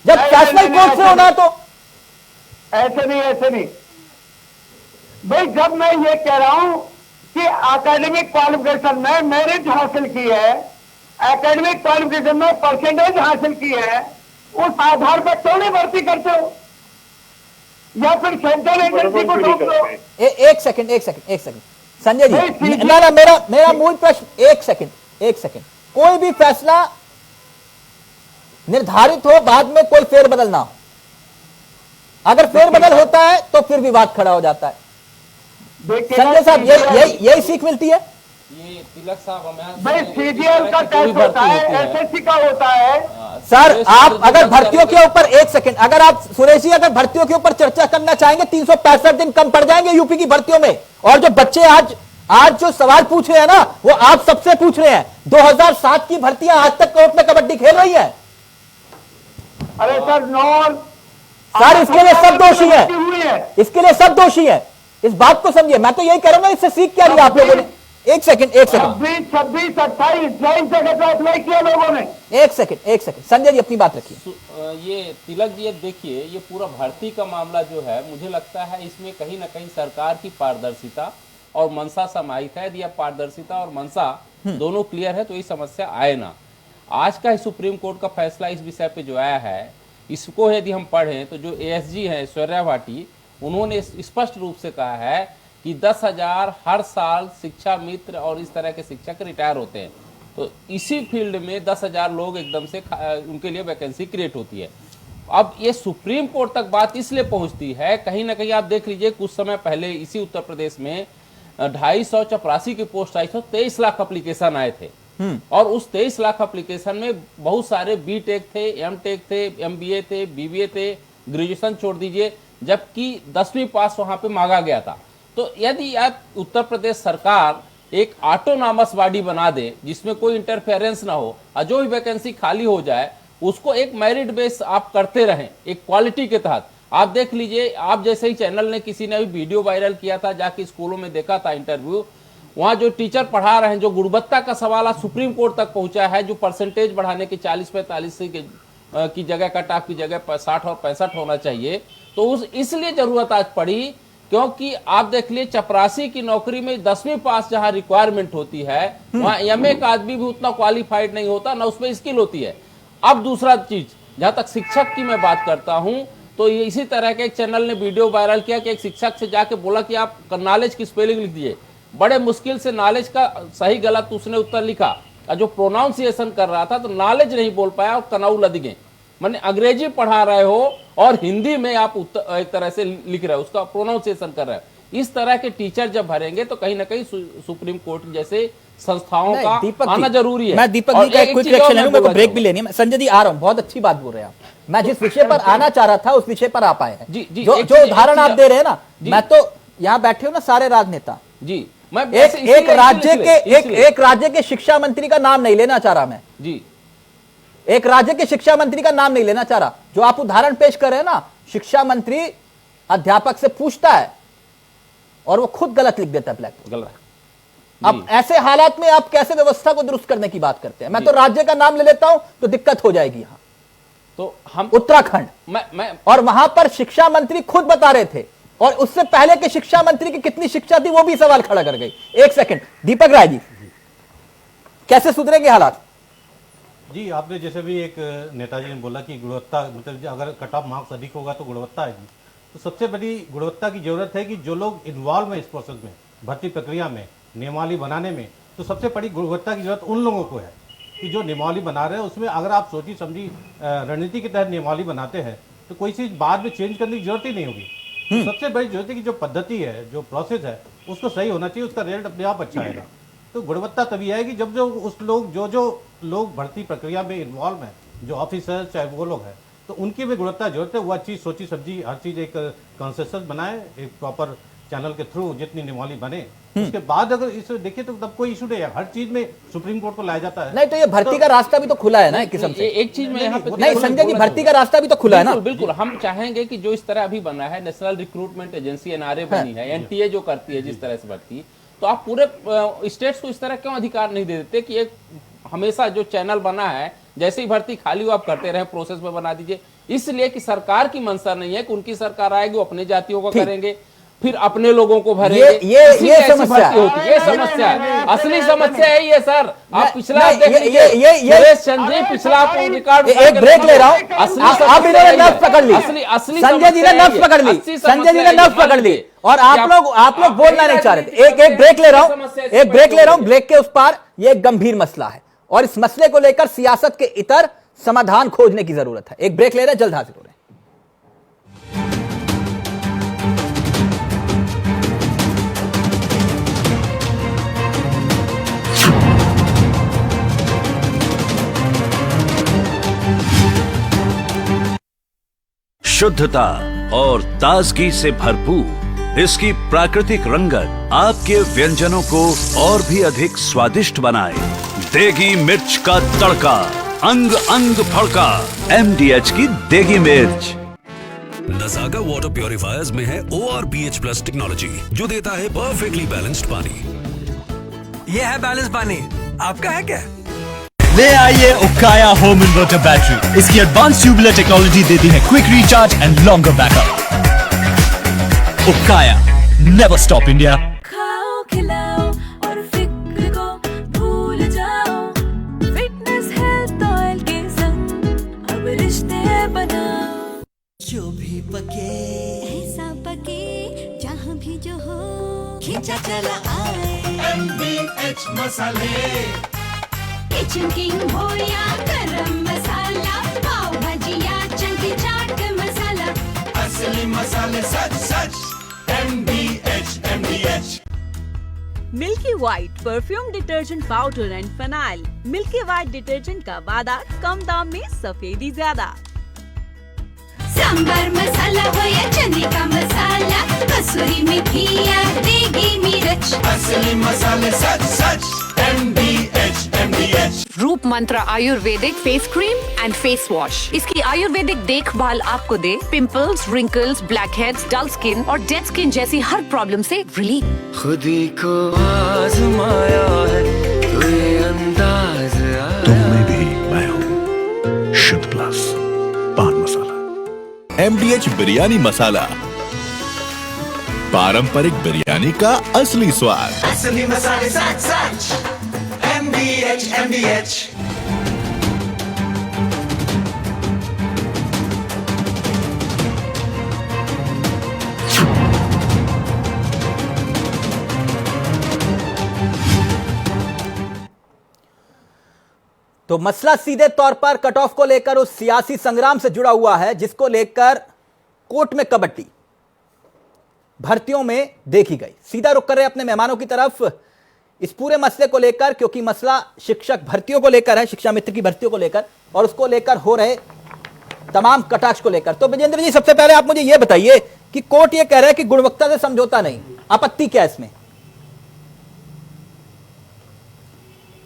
A: जब फैसला कोर्ट से होना तो
G: ऐसे नहीं भाई। जब मैं ये कह रहा हूं कि एकेडमिक क्वालिफिकेशन में मेरिट हासिल की है, एकेडमिक क्वालिफिकेशन में परसेंटेज हासिल की है, उस आधार पर क्यों नहीं भर्ती करते हो? या फिर सेंट्रल एजेंसी को रोक दो।
A: एक सेकंड संजय जी, ना मेरा मूल प्रश्न, एक सेकंड। कोई भी फैसला निर्धारित हो, बाद में कोई फेरबदल ना हो। अगर फेरबदल होता है तो फिर विवाद खड़ा हो जाता है। संजय साहब, यही सीख मिलती है।
H: ये तिलक साहब
G: भाई सीजीएल का टेस्ट होता है, एसएससी का होता है।
A: सर आप अगर भर्तियों के ऊपर, एक सेकंड, अगर आप सुरेश जी अगर भर्तियों के ऊपर चर्चा करना चाहेंगे, 365 दिन कम पड़ जाएंगे यूपी की भर्तियों में। और जो बच्चे आज जो सवाल पूछ रहे हैं ना, वो आप सबसे पूछ रहे हैं। 2007 की भर्तियां आज तक कोर्ट में कबड्डी खेल रही है।
G: अरे
A: सर इसके लिए सब दोषी है, इसके लिए सब दोषी है। इस बात को समझिए। मैं तो यही कह रहा हूं ना, इससे सीख क्या लिया आप लोगों ने? एक सेकंड
G: 26, 28 जगह पे अप्लाई किया लोगों ने।
A: एक सेकंड संजय जी अपनी बात रखिए।
H: ये तिलक जी देखिए, ये पूरा भर्ती का मामला जो है, मुझे लगता है इसमें कहीं ना कहीं सरकार की पारदर्शिता और मंशा समाहित है। यदि आप पारदर्शिता और मंशा दोनों क्लियर है तो ये समस्या आए ना। आज का सुप्रीम कोर्ट का फैसला इस विषय पे जो आया है, इसको यदि हम पढ़ें तो जो एएसजी है ऐश्वर्या भाटी, उन्होंने स्पष्ट रूप से कहा है कि 10,000 हर साल शिक्षा मित्र और इस तरह के शिक्षक रिटायर होते हैं। तो इसी फील्ड में 10,000 लोग एकदम से उनके लिए वैकेंसी क्रिएट होती है। अब ये सुप्रीम कोर्ट तक बात इसलिए पहुंचती है, कहीं ना कहीं आप देख लीजिए, कुछ समय पहले इसी उत्तर प्रदेश में 250 चपरासी की पोस्ट आई, 23 लाख एप्लीकेशन आए थे। और उस 23 लाख एप्लीकेशन में बहुत सारे बीटेक थे, एमटेक थे, एमबीए थे, बीबीए थे, ग्रेजुएशन छोड़ दीजिए, जबकि 10वीं पास वहां पे मांगा गया था। तो यदि आप उत्तर प्रदेश सरकार एक ऑटोनॉमस बॉडी बना दे जिसमें कोई इंटरफेरेंस ना हो, और जो भी वैकेंसी खाली हो जाए उसको एक मेरिट बेस आप करते रहें, एक क्वालिटी के तहत। आप देख लीजिए, आप जैसे ही चैनल ने, किसी ने भी वीडियो वायरल किया था, जाके स्कूलों में देखा था इंटरव्यू, वहां जो टीचर पढ़ा रहे हैं, जो गुणवत्ता का सवाल आज सुप्रीम कोर्ट तक पहुंचा है, जो परसेंटेज बढ़ाने की 40-45 की जगह कट ऑफ की जगह 60 और 65 होना चाहिए, तो उस इसलिए जरूरत आज पड़ी क्योंकि आप देख लिए चपरासी की नौकरी में 10वीं पास जहां रिक्वायरमेंट होती है, वहां एमए का आदमी भी उतना क्वालिफाइड नहीं होता, ना उसमें स्किल होती है। अब दूसरा चीज, जहां तक शिक्षक की मैं बात करता हूं, तो ये इसी तरह के एक चैनल ने वीडियो वायरल किया कि एक शिक्षक से जाके बोला कि आप नॉलेज की स्पेलिंग लिख दीजिए। बड़े मुश्किल से नॉलेज का सही गलत उसने उत्तर लिखा, और जो प्रोनाउंसिएशन कर रहा था तो नॉलेज नहीं बोल पाया और कनाऊ लद गए। माने अंग्रेजी पढ़ा रहे हो और हिंदी में आप एक तरह से लिख रहे हो, उसका प्रोनाउंसिएशन कर रहे हो। इस तरह के टीचर जब भरेंगे तो कहीं ना कहीं सुप्रीम कोर्ट जैसे संस्थाओं का आना जरूरी है।
A: मैं दीपक जी का एक क्विक रिएक्शन है, मेरे को ब्रेक भी लेनी है। संजय जी आ रहा हूं, बहुत अच्छी बात बोल रहे हैं आप। मैं जिस विषय पर आना चाह रहा था उस विषय पर आप आए हैं। जो उदाहरण आप दे रहे हैं ना, मैं तो यहाँ बैठे हो ना सारे राजनेता जी, मैं एक राज्य के शिक्षा मंत्री का नाम नहीं लेना चाह रहा मैं जी, एक राज्य के शिक्षा मंत्री का नाम नहीं लेना चाह रहा। जो आप उदाहरण पेश कर रहे हैं ना, शिक्षा मंत्री अध्यापक से पूछता है और वो खुद गलत लिख देता है ब्लैक बोर्ड। अब ऐसे हालात में आप कैसे व्यवस्था को दुरुस्त करने की बात करते हैं? मैं तो राज्य का नाम ले लेता हूं तो दिक्कत हो जाएगी। यहां
H: तो हम
A: उत्तराखंड और वहां पर शिक्षा मंत्री खुद बता रहे थे, और उससे पहले के शिक्षा मंत्री की कितनी शिक्षा थी वो भी सवाल खड़ा कर गई। एक सेकंड, दीपक राय जी, कैसे सुधरेंगे हालात?
I: जी, आपने जैसे भी एक नेताजी ने बोला कि गुणवत्ता, मतलब अगर कट ऑफ मार्क्स अधिक होगा तो गुणवत्ता आएगी। तो सबसे बड़ी गुणवत्ता की जरूरत है कि जो लोग इन्वॉल्व हैं इस प्रोसेस में, भर्ती प्रक्रिया में, नियमावली बनाने में, तो सबसे बड़ी गुणवत्ता की जरूरत उन लोगों को है कि जो नियमावली बना रहे हैं उसमें अगर आप सोची समझी रणनीति के तहत नियमावली बनाते हैं तो कोई चीज़ बाद में चेंज करने की जरूरत ही नहीं होगी। तो सबसे बड़ी जरूरत है कि जो पद्धति है, जो प्रोसेस है, उसको सही होना चाहिए, उसका रिजल्ट अपने आप अच्छा आएगा। तो गुणवत्ता तभी आएगी जब जो उस लोग जो लोग भर्ती प्रक्रिया में इन्वॉल्व हैं, जो ऑफिसर चाहे वो लोग हैं, तो उनकी भी गुणवत्ता जरूरत है। वो अच्छी सोची समझी हर चीज़ एक कंसेंसस बनाए, एक प्रॉपर चैनल के थ्रू जितनी नियमावली बने, उसके बाद अगर इसे देखिए तो तब कोई इशू नहीं है। हर चीज में सुप्रीम कोर्ट को लाया जाता है।
A: नहीं तो ये भर्ती का रास्ता भी तो खुला है ना एक किस्म से।
H: एक चीज में यहाँ पे
A: नहीं संजय जी, भर्ती का रास्ता भी तो खुला है ना।
H: बिल्कुल, हम चाहेंगे कि जो इस तरह अभी बना है, नेशनल रिक्रूटमेंट एजेंसी एनआरए बनी है, एनटीए जो करती है जिस तरह से भर्ती, तो आप पूरे स्टेट्स को इस तरह क्यों अधिकार नहीं दे देते कि एक हमेशा जो चैनल बना है, जैसे ही भर्ती खाली हो आप करते रहे, प्रोसेस में बना दीजिए। इसलिए कि सरकार की मंशा नहीं है कि उनकी सरकार आएगी वो अपने जातियों को करेंगे, फिर अपने लोगों को भरेंगे।
A: ये समस्या होती
H: है, ये समस्या है, असली समस्या है ये सर। आप पिछला देख लीजिए, सुरेश संजय पिछला रिकॉर्ड।
A: एक ब्रेक ले रहा हूं, आप इन्होंने नब्ज पकड़ ली, संजय जी ने नब्ज पकड़ ली, संजय जी ने नब्ज पकड़ ली, और आप लोग बोलना नहीं चाह रहे थे। एक ब्रेक ले रहा हूं, ब्रेक के उस पार ये एक गंभीर मसला है और इस मसले को लेकर सियासत के इतर समाधान खोजने की जरूरत है। एक ब्रेक ले रहे हैं, जल्द हाजिर हो रहे हैं।
J: शुद्धता और ताजगी से भरपूर इसकी प्राकृतिक रंगत आपके व्यंजनों को और भी अधिक स्वादिष्ट बनाए। देगी मिर्च का तड़का, अंग अंग फड़का, MDH की देगी मिर्च।
K: नज़ागा वाटर प्योरीफायर्स में है ORPH+ टेक्नोलॉजी, जो देता है परफेक्टली बैलेंस्ड पानी।
L: ये है बैलेंस पानी, आपका है क्या?
M: ले आइए उकाया होम इन्वर्टर बैटरी। इसकी एडवांस ट्यूबुलर टेक्नोलॉजी देती है quick recharge and longer backup. Ukaya, never stop India.
N: खाओ खिलाओ और फिक्र को भूल जाओ, फिटनेस हेल्थ ऑयल के संग अब रिश्ते बनाओ।
O: जो भी पके
N: ऐसा पके, जहाँ भी जो हो
O: खींचा चला आए MDH मसाले।
N: किचन किंग हो या गरम मसाला, पाव भजिया चंकी चाट का मसाला,
O: असली मसाले सच सच MDH।
P: Milky white perfume detergent powder and phenyl. Milky white detergent का वादा, कम दाम में सफेदी ज्यादा।
N: सांबर मसाला हो या चने का मसाला, कसूरी मेथी या देगी मिर्च,
O: असली मसाले सच सच MBH
Q: Roop Mantra ayurvedic face cream and face wash. इसकी आयुर्वेदिक देखभाल आपको दे pimples, wrinkles, blackheads, dull skin और डेड स्किन जैसी हर प्रॉब्लम से रिलीफ।
O: खुदी को आजमाया है तो ये अंदाज
J: तुम में भी मैं हूँ शुद्ध प्लस पान मसाला।
R: MDH बिरयानी मसाला, पारंपरिक बिरयानी का असली स्वाद।
O: असली मसाले सच सच MBH
A: तो मसला सीधे तौर पर कट ऑफ को लेकर उस सियासी संग्राम से जुड़ा हुआ है जिसको लेकर कोर्ट में कबड्डी भर्तियों में देखी गई। सीधा रुक कर रहे अपने मेहमानों की तरफ इस पूरे मसले को लेकर, क्योंकि मसला शिक्षक भर्तियों को लेकर है, शिक्षा मित्र की भर्तियों को लेकर और उसको लेकर हो रहे तमाम कटाक्ष को लेकर। तो विजेंद्र जी, सबसे पहले आप मुझे यह बताइए कि कोर्ट यह कह रहा है कि गुणवत्ता से समझौता नहीं, आपत्ति क्या है इसमें?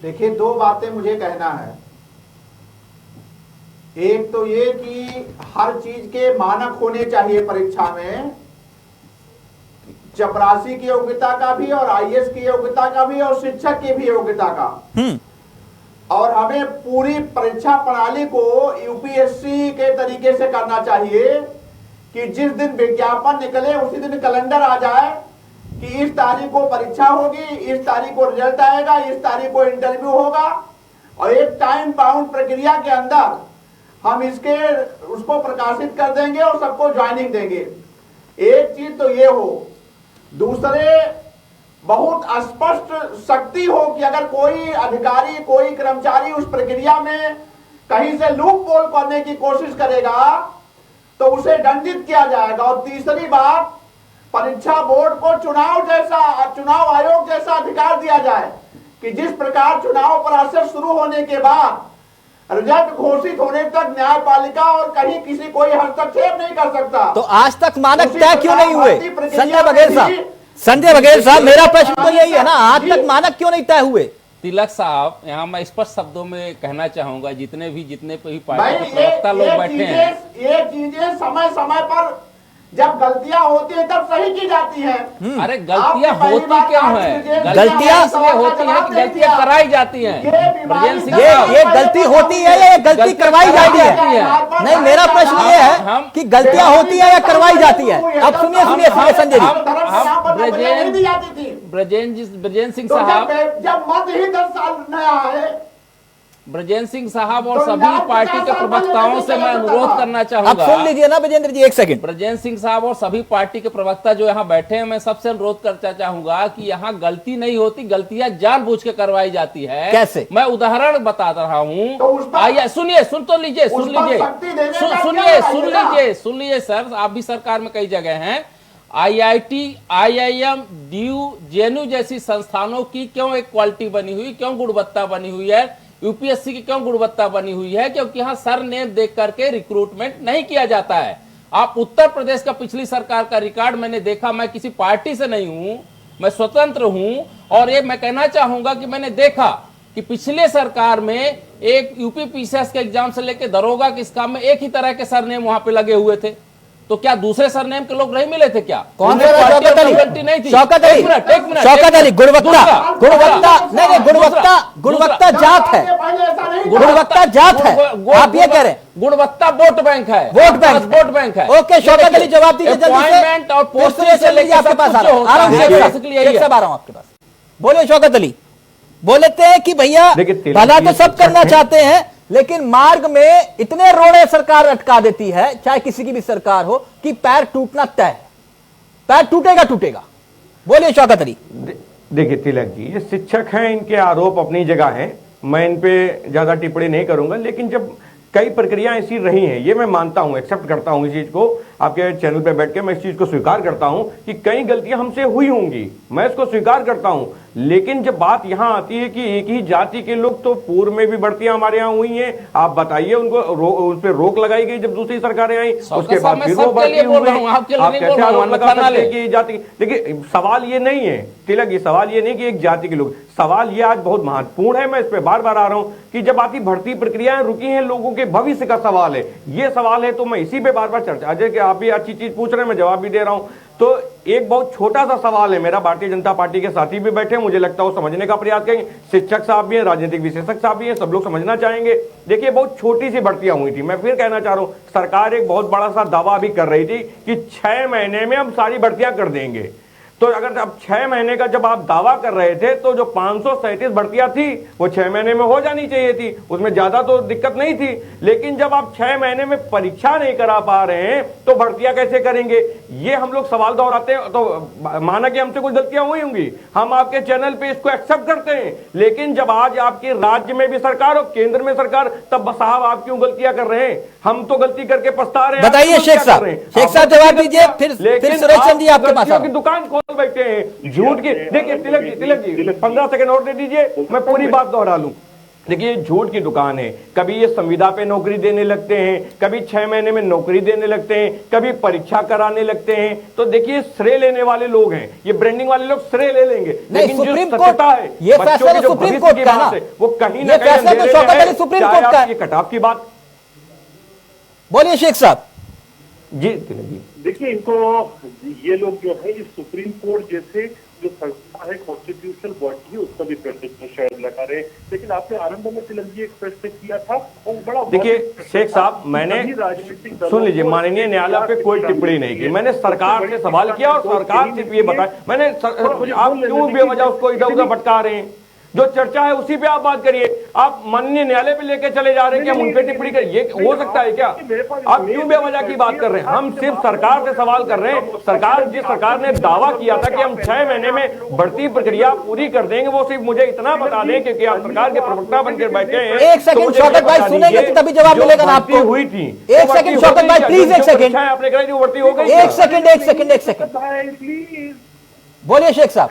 E: देखिए, दो बातें मुझे कहना है। एक तो ये कि हर चीज के मानक होने चाहिए परीक्षा में, चपरासी की योग्यता का भी और आईएएस की योग्यता का भी और शिक्षक की भी योग्यता का। और हमें पूरी परीक्षा प्रणाली को यूपीएससी के तरीके से करना चाहिए कि जिस दिन विज्ञापन निकले उसी दिन कैलेंडर आ जाए कि इस तारीख को परीक्षा होगी, इस तारीख को रिजल्ट आएगा, इस तारीख को इंटरव्यू होगा और एक टाइम बाउंड प्रक्रिया के अंदर हम उसको प्रकाशित कर देंगे और सबको ज्वाइनिंग देंगे। एक चीज तो ये हो। दूसरे, बहुत स्पष्ट शक्ति हो कि अगर कोई अधिकारी, कोई कर्मचारी उस प्रक्रिया में कहीं से लूप होल करने की कोशिश करेगा तो उसे दंडित किया जाएगा। और तीसरी बात, परीक्षा बोर्ड को चुनाव आयोग जैसा अधिकार दिया जाए कि जिस प्रकार चुनाव प्रोसेस शुरू होने के बाद रिजल्ट घोषित होने तक न्यायपालिका और कहीं किसी कोई हस्तक्षेप नहीं कर सकता।
A: तो आज तक मानक तय क्यों नहीं हुए? संजय बघेल साहब, मेरा प्रश्न तो यही है ना, आज तक मानक क्यों नहीं तय हुए?
H: तिलक साहब, यहाँ मैं स्पष्ट शब्दों में कहना चाहूंगा, जितने भी पार्टी के प्रवक्ता लोग बैठे हैं,
E: ये चीजें समय समय पर जब गलतियां होती है तब सही की जाती हैं।
H: अरे गलतियां होती क्यों है?
A: गलतियां
H: इसलिए होती है कि गलतियां कराई जाती हैं।
A: ये गलती होती है या ये गलती करवाई जाती है? नहीं, मेरा प्रश्न ये है कि गलतियां होती है या करवाई जाती है? अब सुनिए संजय जी।
H: ब्रजेंद्र सिंह साहब,
E: जब मत ही 10 साल नया है,
H: ब्रजेंद्र सिंह साहब और सभी पार्टी के प्रवक्ताओं से मैं अनुरोध करना चाहूंगा।
A: आप सुन लीजिए ना विजेंद्र जी, एक सेकंड।
H: ब्रजेंद्र सिंह साहब और सभी पार्टी के प्रवक्ता जो यहाँ बैठे हैं, मैं सबसे अनुरोध करना चाहूंगा कि यहाँ गलती नहीं होती, गलतियां जानबूझ के करवाई जाती है।
A: कैसे?
H: मैं उदाहरण बता रहा हूँ। सुन लीजिए सर, आप भी सरकार में कई जगह हैं। IIT, IIM, DU, JNU जैसी संस्थानों की क्यों एक क्वालिटी बनी हुई, क्यों गुणवत्ता बनी हुई है? यूपीएससी की क्यों गुणवत्ता बनी हुई है? क्योंकि यहाँ सर नेम देख करके रिक्रूटमेंट नहीं किया जाता है। आप उत्तर प्रदेश का पिछली सरकार का रिकॉर्ड मैंने देखा, मैं किसी पार्टी से नहीं हूं, मैं स्वतंत्र हूं, और ये मैं कहना चाहूंगा कि मैंने देखा कि पिछले सरकार में एक यूपी पीसीएस के एग्जाम से लेकर दरोगा के इस काम में एक ही तरह के सरनेम वहां पे लगे हुए थे। तो क्या दूसरे सरनेम के लोग नहीं मिले थे क्या?
A: कौन सा? शौकत अली नहीं थी। शौकत अली गुणवत्ता जात है, गुणवत्ता जात है। आप ये कह रहे हैं
H: गुणवत्ता वोट बैंक है,
A: वोट बैंक है। ओके शौकत अली, जवाब दीजिए
H: अपॉइंटमेंट और पोस्ट से लेकर
A: आपके पास आ रहा हूं। आपके पास बोलिए शौकत अली। बोलते हैं कि भैया भला तो सब करना चाहते हैं, लेकिन मार्ग में इतने रोड़े सरकार अटका देती है, चाहे किसी की भी सरकार हो, कि पैर टूटना तय है। पैर टूटेगा। बोलिए शौकत अली।
F: देखिए तिलक जी, ये शिक्षक हैं, इनके आरोप अपनी जगह हैं, मैं इन पे ज्यादा टिप्पणी नहीं करूंगा। लेकिन जब कई प्रक्रियाएं ऐसी रही हैं, ये मैं मानता हूं, एक्सेप्ट करता हूं इस चीज को। आपके चैनल पे बैठ के मैं इस चीज को स्वीकार करता हूं कि कई गलतियां हमसे हुई होंगी, मैं इसको स्वीकार करता हूं। लेकिन जब बात यहां आती है कि एक ही जाति के लोग, तो पूर्व में भी भर्तियां हमारे यहाँ हुई हैं, आप बताइए उनको उन पर रोक लगाई गई जब दूसरी सरकारें आई, उसके बाद फिर वो भर्ती हुए। आप कैसे आरोप लगा सकते हैं कि जाति? देखिए सवाल ये नहीं है तिलक, ये सवाल ये नहीं कि एक जाति के लोग, सवाल ये आज बहुत महत्वपूर्ण है, मैं इस पे बार बार आ रहा हूं कि जब आपकी भर्ती प्रक्रियाएं रुकी हैं, लोगों के भविष्य का सवाल है, ये सवाल है, तो मैं इसी पे बार बार चर्चा, अजय कि आप भी अच्छी चीज पूछ रहे हैं, मैं जवाब भी दे रहा हूं। तो एक बहुत छोटा सा सवाल है मेरा, भारतीय जनता पार्टी के साथी भी बैठे हैं, मुझे लगता है वो समझने का प्रयास करेंगे, शिक्षक साहब भी हैं, राजनीतिक विशेषज्ञ साहब भी हैं, सब लोग समझना चाहेंगे। देखिए बहुत छोटी सी भर्तियां हुई थी, मैं फिर कहना चाह रहा हूं, सरकार एक बहुत बड़ा सा दावा भी कर रही थी कि 6 महीने में हम सारी भर्तियां कर देंगे। तो अगर अब 6 महीने का जब आप दावा कर रहे थे, तो जो 537 भर्तियां थी वो 6 महीने में हो जानी चाहिए थी, उसमें ज्यादा तो दिक्कत नहीं थी। लेकिन जब आप 6 महीने में परीक्षा नहीं करा पा रहे हैं तो भर्तियां कैसे करेंगे? ये हम लोग सवाल दोहराते हैं। तो माना कि हमसे कुछ गलतियां हुई होंगी, हम आपके चैनल पे इसको एक्सेप्ट करते हैं, लेकिन जब आज आपके राज्य में भी सरकार और केंद्र में सरकार, तब साहब आप क्यों गलतियां कर रहे हैं? हम तो गलती करके पछता रहे हैं।
A: बताइए शेख साहब जवाब दीजिए, फिर सुरेश चंद जी आपके पास
F: की दुकान खोल बैठे हैं झूठ की। देखिए तिलक जी 15 सेकंड और दे दीजिए, मैं पूरी बात दोहरा लूं। देखिए झूठ की दुकान है, कभी ये संविदा पे नौकरी देने लगते हैं, कभी 6 महीने में नौकरी देने लगते हैं, कभी परीक्षा कराने लगते हैं। तो देखिए श्रेय लेने वाले लोग हैं, ये ब्रांडिंग वाले लोग श्रेय ले लेंगे, लेकिन जो सत्यता है,
A: ये फैसला तो सुप्रीम कोर्ट का है,
F: वो कहीं ना कहीं
A: सुप्रीम कोर्ट का।
F: ये कटाव की बात
A: बोलिए शेख साहब
F: जी।
D: देखिए इनको, ये लोग जो है इस सुप्रीम कोर्ट जैसे जो संस्था है, कॉन्स्टिट्यूशनल बॉडी है, उसका भी प्रश्न शायद लगा रहे। लेकिन आपने आरंभ में तिलक जी एक प्रश्न किया था, वो बड़ा, देखिए
F: शेख साहब मैंने सुन लीजिए, माननीय न्यायालय पे कोई टिप्पणी नहीं की, मैंने सरकार से सवाल किया और सरकार सिर्फ ये बताया, मैंने आप क्यों बेवजह उसको इधर उधर भटका रहे हैं? जो चर्चा है उसी पे आप बात करिए। आप माननीय न्यायालय पे लेके चले जा रहे हैं कि हम उन पे टिप्पणी करें, ये हो सकता है क्या? आप क्यों बेवजह की बात कर रहे हैं? हम सिर्फ सरकार से सवाल कर रहे हैं। जिस सरकार ने दावा किया था कि हम 6 महीने में भर्ती प्रक्रिया पूरी कर देंगे, वो सिर्फ मुझे इतना बता दें क्योंकि आप सरकार के प्रवक्ता बनकर बैठे हैं।
A: एक सेकंड शौकत भाई सुनेंगे तो तभी जवाब मिलेगा ना आपको।
F: हुई थी
A: एक सेकंड शौकत भाई प्लीज, एक सेकंड
F: आपने कहा जो भर्ती हो गई,
A: एक सेकंड बोलिए शेख साहब।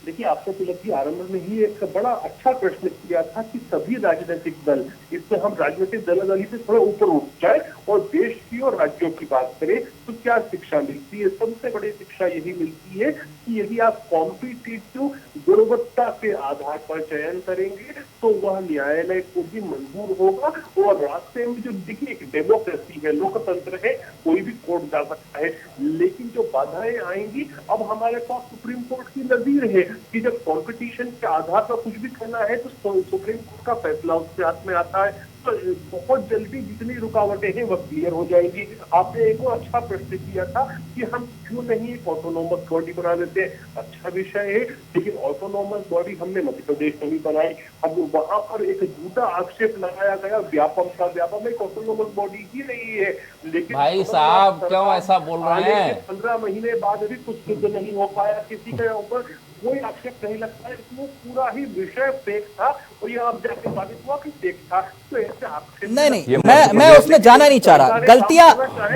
D: देखिए आपने तिलक जी आरंभ में ही एक बड़ा अच्छा प्रश्न किया था कि सभी राजनीतिक दल, इसमें हम राजनीतिक दलादली से थोड़ा ऊपर उठ जाए और देश की और राज्यों की बात करें तो क्या शिक्षा मिलती है? सबसे बड़ी शिक्षा यही मिलती है कि यदि आप कॉम्पिटिटिव गुणवत्ता के आधार पर चयन करेंगे तो वह न्यायालय को भी मंजूर होगा। और रास्ते में जो देखिए एक डेमोक्रेसी है, लोकतंत्र है, कोई भी कोर्ट जा सकता है, लेकिन जो बाधाएं आएंगी, अब हमारे पास सुप्रीम कोर्ट की नजीर है कि जब कंपटीशन के आधार पर कुछ भी करना है तो सुप्रीम कोर्ट का फैसला उसके हाथ में आता है, तो बहुत जल्दी जितनी रुकावटें हैं वह क्लियर हो जाएंगी। आपने एक और अच्छा प्रश्न किया था कि हम क्यों नहीं एक ऑटोनोमस बॉडी बना देते हैं। अच्छा विषय है, लेकिन ऑटोनोमस बॉडी हमने मध्य प्रदेश में भी बनाई, अब वहां पर एक झूठा आक्षेप लगाया गया व्यापम का, व्यापम एक ऑटोनोमस बॉडी ही नहीं है। लेकिन
H: भाई साहब क्यों ऐसा बोल रहे हैं?
D: 15 महीने बाद भी कुछ सिद्ध नहीं हो पाया, किसी के ऊपर कोई आक्षेप नहीं लगता है, इसमें पूरा ही विषय फेक था और ये अब जाके साबित हुआ कि फेक था। तो ऐसे आक्षेप
A: नहीं, मैं उसमें जाना नहीं चाह रहा।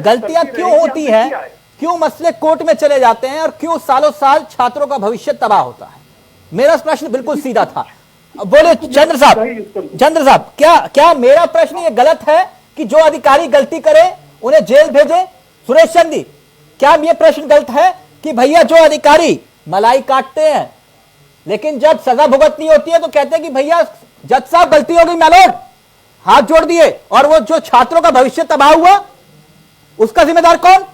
A: गलतियां क्यों होती है, क्यों मसले कोर्ट में चले जाते हैं और क्यों सालों साल छात्रों का भविष्य तबाह होता है? मेरा प्रश्न बिल्कुल सीधा था। बोले चंद्र साहब क्या मेरा प्रश्न ये गलत है कि जो अधिकारी गलती करे उन्हें जेल भेजे? सुरेश चंद जी, क्या ये प्रश्न गलत है कि भैया जो अधिकारी मलाई काटते हैं लेकिन जब सजा भुगतनी होती है तो कहते हैं कि भैया जज साहब गलती हो गई मैलोड, हाथ जोड़ दिए, और वो जो छात्रों का भविष्य तबाह हुआ उसका जिम्मेदार कौन?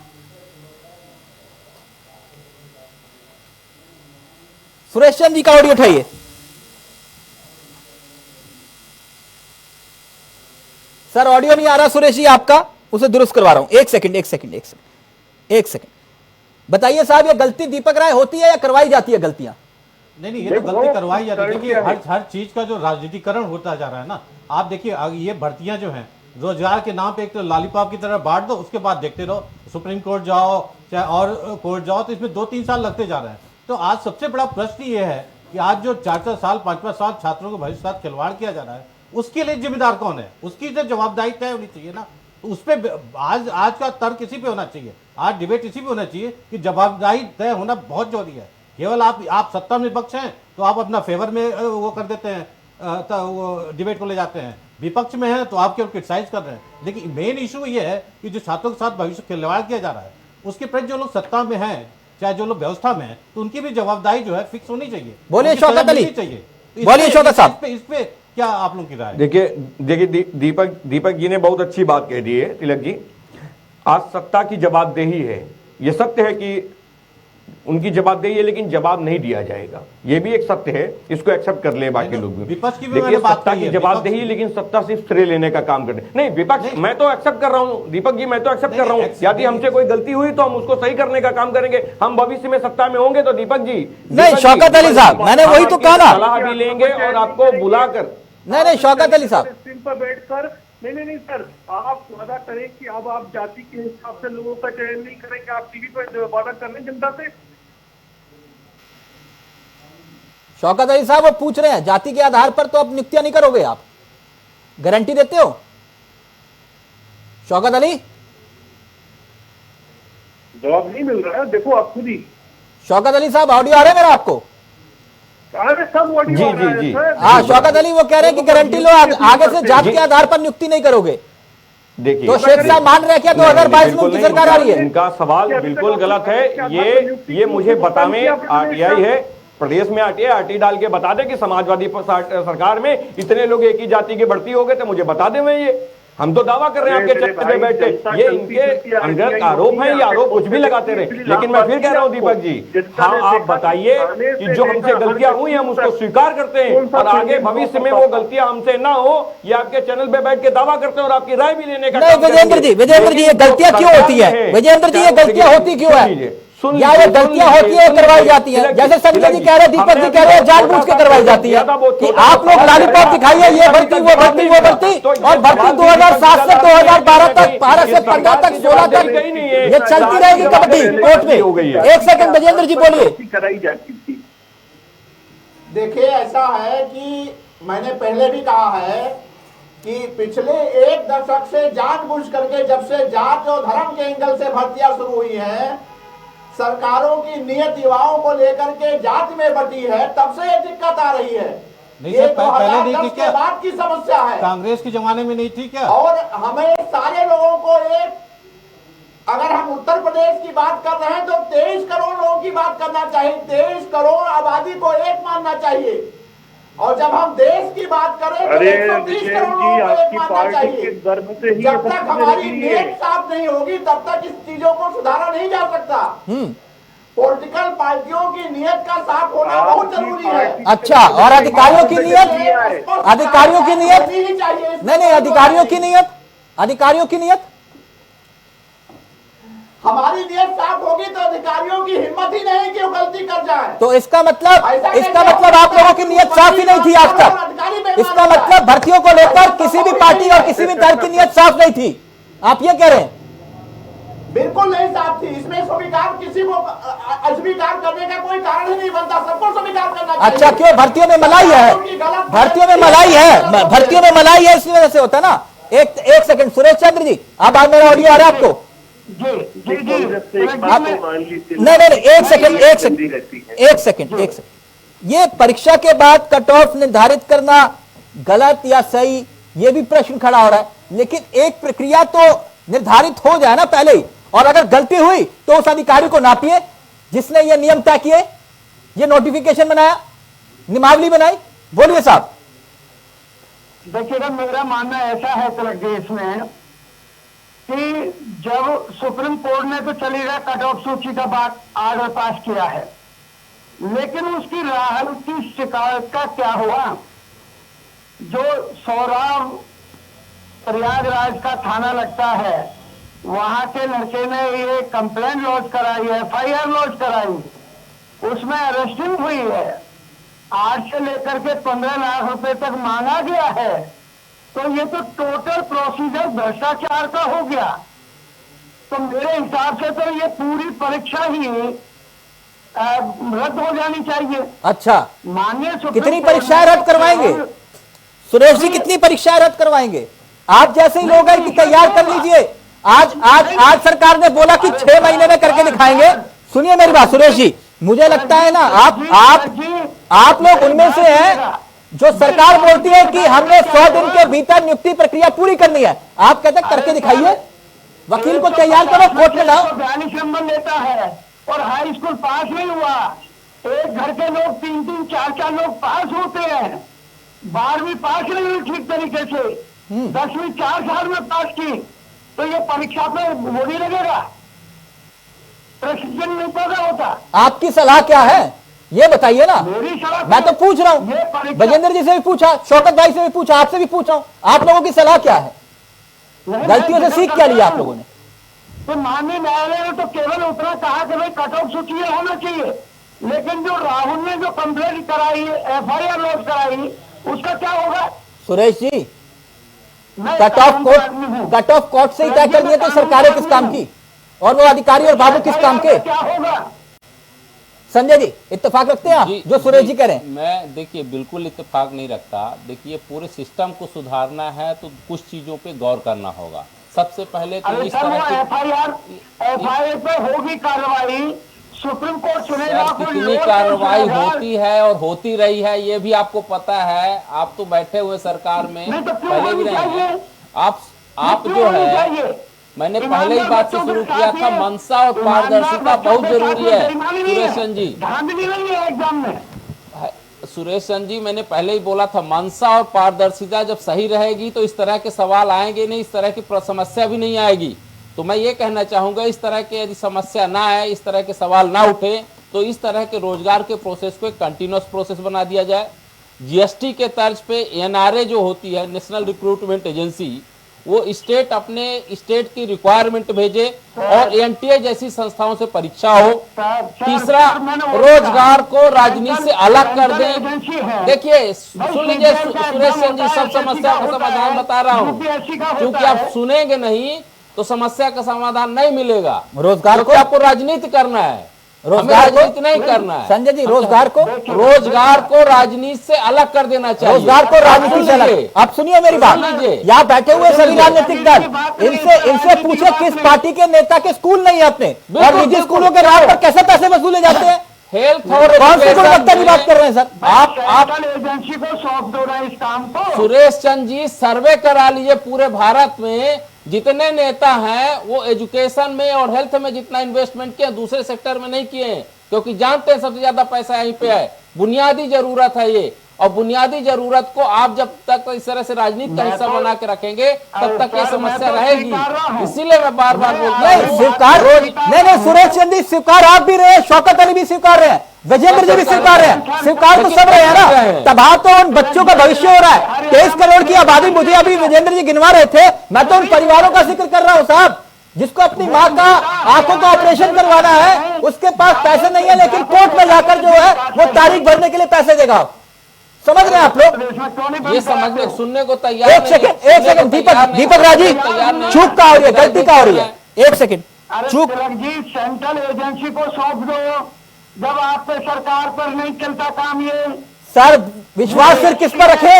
A: सुरेश चंद जी का ऑडियो उठाइए। सर ऑडियो नहीं आ रहा सुरेश जी आपका, उसे दुरुस्त करवा रहा हूं। एक सेकंड बताइए साहब, ये गलती दीपक राय होती है या करवाई जाती है गलतियां?
I: नहीं, ये तो गलती करवाई जाती है। देखिए हर चीज का जो राजनीतिकरण होता जा रहा है ना, आप देखिए ये भर्तियां जो हैं रोजगार के नाम पे एक तो लॉलीपॉप की तरह बांट दो, उसके बाद देखते रहो, सुप्रीम कोर्ट जाओ चाहे और कोर्ट जाओ, तो इसमें 2-3 साल लगते जा रहे हैं। तो आज सबसे बड़ा प्रश्न ये है कि आज जो 4-4 साल 5-5 साल छात्रों के भविष्य साथ खिलवाड़ किया जा रहा है, उसके लिए जिम्मेदार कौन है? उसकी जो जवाबदारी तय होनी चाहिए ना, तो उस पर आज का तर्क इसी पे होना चाहिए, आज डिबेट इसी पे होना चाहिए कि जवाबदेही तय होना बहुत जरूरी है। केवल आप सत्ता में विपक्ष हैं तो आप अपना फेवर में वो कर देते हैं, तो वो डिबेट को ले जाते हैं, विपक्ष में है तो आप केवल क्रिटिसाइज कर रहे हैं। लेकिन मेन इशू ये है कि जो छात्रों के साथ भविष्य खिलवाड़ किया जा रहा है उसके प्रति जो लोग सत्ता में हैं, चाहे जो लोग व्यवस्था में हैं, तो उनकी भी जवाबदारी जो है फिक्स होनी चाहिए।
A: बोलिए शौकत अली,
I: चाहिए।
A: बोलिए शौकत साहब,
I: इस पे क्या आप लोगों की राय?
F: देखिए दीपक जी ने बहुत अच्छी बात कह दी है। तिलक जी, आज सत्ता की जवाबदेही है, ये सत्य है कि उनकी जवाबदेही है, लेकिन जवाब नहीं दिया जाएगा, ये भी एक सत्य है, इसको एक्सेप्ट कर ले बाकी लोग भी।
I: विपक्ष की भी
F: देखिए
I: बात
F: सत्ता की जवाबदेही, लेकिन सत्ता सिर्फ श्रेय लेने का काम करते नहीं विपक्ष। मैं तो एक्सेप्ट कर रहा हूँ दीपक जी, मैं तो एक्सेप्ट कर रहा हूँ, यदि हमसे कोई गलती हुई तो हम उसको सही करने का काम करेंगे। हम भविष्य में सत्ता में होंगे तो दीपक जी,
A: नहीं शौकत अली साहब, मैंने वही तो कहा ना,
F: सलाह भी लेंगे और आपको बुलाकर।
A: नहीं शौकत अली साहब,
D: स्क्रीन पर बैठकर नहीं सर, आप वादा करें कि अब आप जाति के हिसाब से लोगों का चयन नहीं करेंगे, आप टीवी पर वादा कर रहे हैं जनता से।
A: शौकत अली साहब वो पूछ रहे हैं जाति के आधार पर तो अब नियुक्तियां नहीं करोगे, आप गारंटी देते हो? शौकत अली
D: जवाब नहीं मिल रहा है, देखो आप खुद ही।
A: शौकत अली साहब ऑडियो आ रहा है मेरा आपको?
D: सब ऑडियो आ रहा है सर।
A: हाँ शौकत अली वो कह रहे हैं कि गारंटी लो, आगे से जाति के आधार पर नियुक्ति नहीं करोगे।
F: देखिए
A: तो शेख साहब मान रहे क्या 2022 में उनकी सरकार आ रही है?
F: इनका सवाल बिल्कुल गलत है। ये मुझे बतावे आरटीआई है, प्रदेश में आरटीआई डाल के बता दे कि समाजवादी सरकार में इतने लोग एक ही जाति के भर्ती हो गए थे, मुझे बता दे। मैं ये हम तो दावा कर रहे हैं आपके चर्चा में बैठे, ये इनके अंदर आरोप है, ये आरोप कुछ भी लगाते रहे। लेकिन मैं फिर कह रहा हूं दीपक जी, हाँ आप बताइए कि जो हमसे गलतियां हुई हम उसको स्वीकार करते हैं और आगे भविष्य में वो गलतियां हमसे ना हो, ये आपके चैनल पे बैठ के दावा करते हैं और आपकी राय भी लेने का।
A: नहीं विजेंद्र जी ये गलतियां क्यों होती है? विजेंद्र जी ये गलतियां होती क्यों है? या ये गलतियां होती है करवाई जाती है? जैसे संजय जी कह रहे, दीपक जी कह रहे हैं जानबूझ के करवाई जाती है कि आप लोग लॉलीपॉप दिखाइए, ये भर्ती वो भर्ती वो भर्ती, और भर्ती 2007 से 2012 तक, 12 से 15 तक, 16 तक ये चलती रहेगी कबड्डी कोर्ट में। एक सेकंड विजेंद्र जी बोलिए।
D: कराई जाती थी।
E: देखिए ऐसा है कि मैंने पहले भी कहा है कि पिछले एक दशक से जानबूझ करके जब से जाति और धर्म के एंगल से भर्तियां शुरू हुई हैं, सरकारों की नियत युवाओं को लेकर के जाति में बटी है, तब से ये दिक्कत आ रही है।
I: नहीं
E: ये
I: सर, पहले नहीं थी क्या?
E: बात की समस्या है,
I: कांग्रेस के जमाने में नहीं थी क्या?
E: और हमें सारे लोगों को एक, अगर हम उत्तर प्रदेश की बात कर रहे हैं तो 23 करोड़ लोगों की बात करना चाहिए, 23 करोड़ आबादी को एक मानना चाहिए। और जब हम देश की बात करें तो 130 करोड़ लोगों को एक मानना चाहिए। जब तक हमारी नीयत साफ नहीं होगी तब तक इस चीजों को सुधारा नहीं जा सकता। पॉलिटिकल पार्टियों की नीयत का साफ होना बहुत जरूरी है।
A: अच्छा, और अधिकारियों की नीयत? अधिकारियों की नीयत नहीं, अधिकारियों की नीयत, अधिकारियों की नीयत
E: हमारी नीयत साफ होगी तो अधिकारियों की हिम्मत ही नहीं कि वो गलती कर जाए।
A: तो इसका मतलब आप लोगों की नीयत साफ ही नहीं थी आज तक। इसका मतलब भर्तियों को लेकर किसी भी पार्टी और किसी भी दल की नीयत साफ नहीं थी, आप ये कह रहे हैं?
E: बिल्कुल नहीं साफ थी। इसमें स्वीकार किसी को अस्वीकार करने का कोई कारण ही नहीं बनता, सबको स्वीकार करना चाहिए।
A: अच्छा, क्यों? भर्तियों में मलाई है, भर्तियों में मलाई है, भर्तियों में मलाई है, इसी वजह से होता है ना। एक सेकंड सुरेश चंद्र जी, आप आज मेरा ऑडियो आ रहा है आपको? नहीं, एक सेकंड। ये परीक्षा के बाद कट ऑफ निर्धारित करना गलत या सही, ये भी प्रश्न खड़ा हो रहा है, लेकिन एक प्रक्रिया तो निर्धारित हो जाए ना पहले ही, और अगर गलती हुई तो उस अधिकारी को नापिए जिसने ये नियम तय किए, ये नोटिफिकेशन बनाया, नियमावली बनाई। बोलिए साहब।
G: देखिएगा, मेरा मानना ऐसा है तिलक देश में कि जब सुप्रीम कोर्ट ने तो चलेगा कट ऑफ सूची का बात आर्डर पास किया है, लेकिन उसकी राहल की शिकायत का क्या हुआ? जो सौराव प्रयागराज का थाना लगता है, वहां के लड़के ने ये कंप्लेंट लॉन्च कराई है, FIR लॉन्च कराई, उसमें अरेस्टिंग हुई है, 8 से लेकर के 15 लाख रुपए तक मांगा गया है। तो ये तो टोटल प्रोसीजर भ्रष्टाचार का हो गया। तो मेरे हिसाब से तो ये पूरी परीक्षा ही रद्द हो जानी चाहिए।
A: अच्छा,
G: माननीय
A: कितनी परीक्षाएं रद्द करवाएंगे सुरेश जी? कितनी परीक्षाएं रद्द करवाएंगे? आप जैसे ही लोग हैं कि तैयार कर लीजिए। आज सरकार ने बोला कि 6 महीने में करके दिखाएंगे। सुनिए मेरी बात सुरेश जी, मुझे लगता है ना आप लोग उनमें से हैं जो सरकार बोलती है कि हमने 100 दिन के भीतर नियुक्ति प्रक्रिया पूरी करनी है, आप कहते हैं करके दिखाइए, वकील को तैयार करो, कोर्ट में लाओ।
G: 42 नंबर लेता है और हाई स्कूल पास नहीं हुआ, एक घर के लोग 3-3, 4-4 लोग पास होते हैं, 12वीं पास नहीं हुई ठीक तरीके से, 10वीं 4 साल में पास की, तो ये परीक्षा पे वो नहीं लगेगा, प्रशिक्षण नहीं पैदा होता।
A: आपकी सलाह क्या है ये बताइए ना।
G: मेरी सलाह
A: मैं तो पूछ रहा हूं, गजेंद्र जी से भी पूछा, शौकत भाई से भी पूछा, आपसे भी पूछ रहा हूं, आप लोगों की सलाह क्या है? गलतियों से सीख क्या लिया आप लोगों ने?
G: तो माननीय न्यायालय ने तो केवल उतना कहा कि भाई कट ऑफ सूची होना चाहिए, लेकिन जो राहुल ने जो कंप्लेंट कराई, FIR लॉन्च कराई, उसका क्या होगा?
A: Suresh ji, cut off court से ही तय कर दिए तो सरकारें किस काम की, और वो अधिकारी और बाबू किस काम के?
G: क्या होगा?
A: संजय जी इत्तेफाक रखते हैं आप जो सुरेश जी कह रहे हैं?
H: मैं देखिए बिल्कुल इत्तेफाक नहीं रखता। देखिए पूरे सिस्टम को सुधारना है तो कुछ चीजों पे गौर करना होगा। सबसे पहले तो इस तरह की
G: FIR पे होगी कार्रवाई, सुप्रीम कोर्ट सुनेगा,
H: कितनी कार्रवाई होती है और होती रही है ये भी आपको पता है। आप तो बैठे हुए सरकार में पहले भी रहे हैं। आप जो है, मैंने पहले ही बात से शुरू किया था, मंशा और पारदर्शिता बहुत जरूरी है। सुरेश चंद जी, सुरेश चंद जी, मैंने पहले ही बोला था, मंशा और पारदर्शिता जब सही रहेगी तो इस तरह के सवाल आएंगे नहीं, इस तरह की समस्या भी नहीं आएगी। तो मैं ये कहना चाहूंगा, इस तरह के यदि समस्या ना आए, इस तरह के सवाल ना उठे, तो इस तरह के रोजगार के प्रोसेस को एक कंटिन्यूअस प्रोसेस बना दिया जाए। GST के तर्ज पे NRA जो होती है, नेशनल रिक्रूटमेंट एजेंसी, वो स्टेट अपने स्टेट की रिक्वायरमेंट भेजे और NTA जैसी संस्थाओं से परीक्षा हो। तीसरा, रोजगार को राजनीति से अलग कर दें। देखिए सुन लीजिए सुरेश चंद जी, सब समस्या का समाधान बता रहा हूँ, क्योंकि आप सुनेंगे नहीं तो समस्या का समाधान नहीं मिलेगा।
A: रोजगार को
H: आपको राजनीति करना है,
A: रोजगार
H: राजनीति नहीं करना है।
A: संजय जी, रोजगार को
H: राजनीति से अलग कर देना चाहिए।
A: रोजगार को राजनीति से अलग। आप सुनिए मेरी बात, यहाँ बैठे हुए सभी राजनीतिक दल, इनसे पूछे किस पार्टी के नेता के स्कूल नहीं है अपने, और निजी स्कूलों के नाम पर कैसे पैसे वसूले जाते हैं?
H: हेल्थ और
A: कौन सी गुणवत्ता की बात कर रहे हैं सर?
G: आप एजेंसी को सौंप दो रहे इस काम को।
H: सुरेश चंद जी, सर्वे करा लीजिए पूरे भारत में जितने नेता हैं वो एजुकेशन में और हेल्थ में जितना इन्वेस्टमेंट किया दूसरे सेक्टर में नहीं किए हैं, क्योंकि जानते हैं सबसे ज्यादा पैसा यहीं पे है। बुनियादी जरूरत है ये, और बुनियादी जरूरत को आप जब तक इस तरह से राजनीति का हिस्सा बना के रखेंगे तब तक ये समस्या रहेगी। इसीलिए मैं बार बार बोलता हूँ,
A: स्वीकार नहीं, सुरेश चंद जी स्वीकार आप भी रहे, शौकत अली भी स्वीकार रहे हैं, गजेंद्र जी भी स्वीकार रहे हैं, स्वीकार तो सब रहे हैं ना। तबाह तो उन बच्चों का भविष्य हो रहा है। 23 करोड़ की आबादी, मुझे अभी विजेंद्र जी गिनवा रहे थे, मैं तो उन परिवारों का जिक्र कर रहा हूँ साहब, जिसको अपनी माँ का आंखों का ऑपरेशन करवाना है, उसके पास पैसे नहीं है, लेकिन कोर्ट में जाकर जो है वो तारीख भरने के लिए पैसे देगा। समझ रहे हैं आप लोग?
H: ये समझने सुनने को तैयार।
A: एक सेकंड दीपक राजी, चूक का हो रही है, गलती का हो रही है, एक सेकंड चूक।
G: जी सेंट्रल एजेंसी को सौंप दो, जब आप पे सरकार पर नहीं चलता काम। ये
A: सर विश्वास फिर किस पर रखे?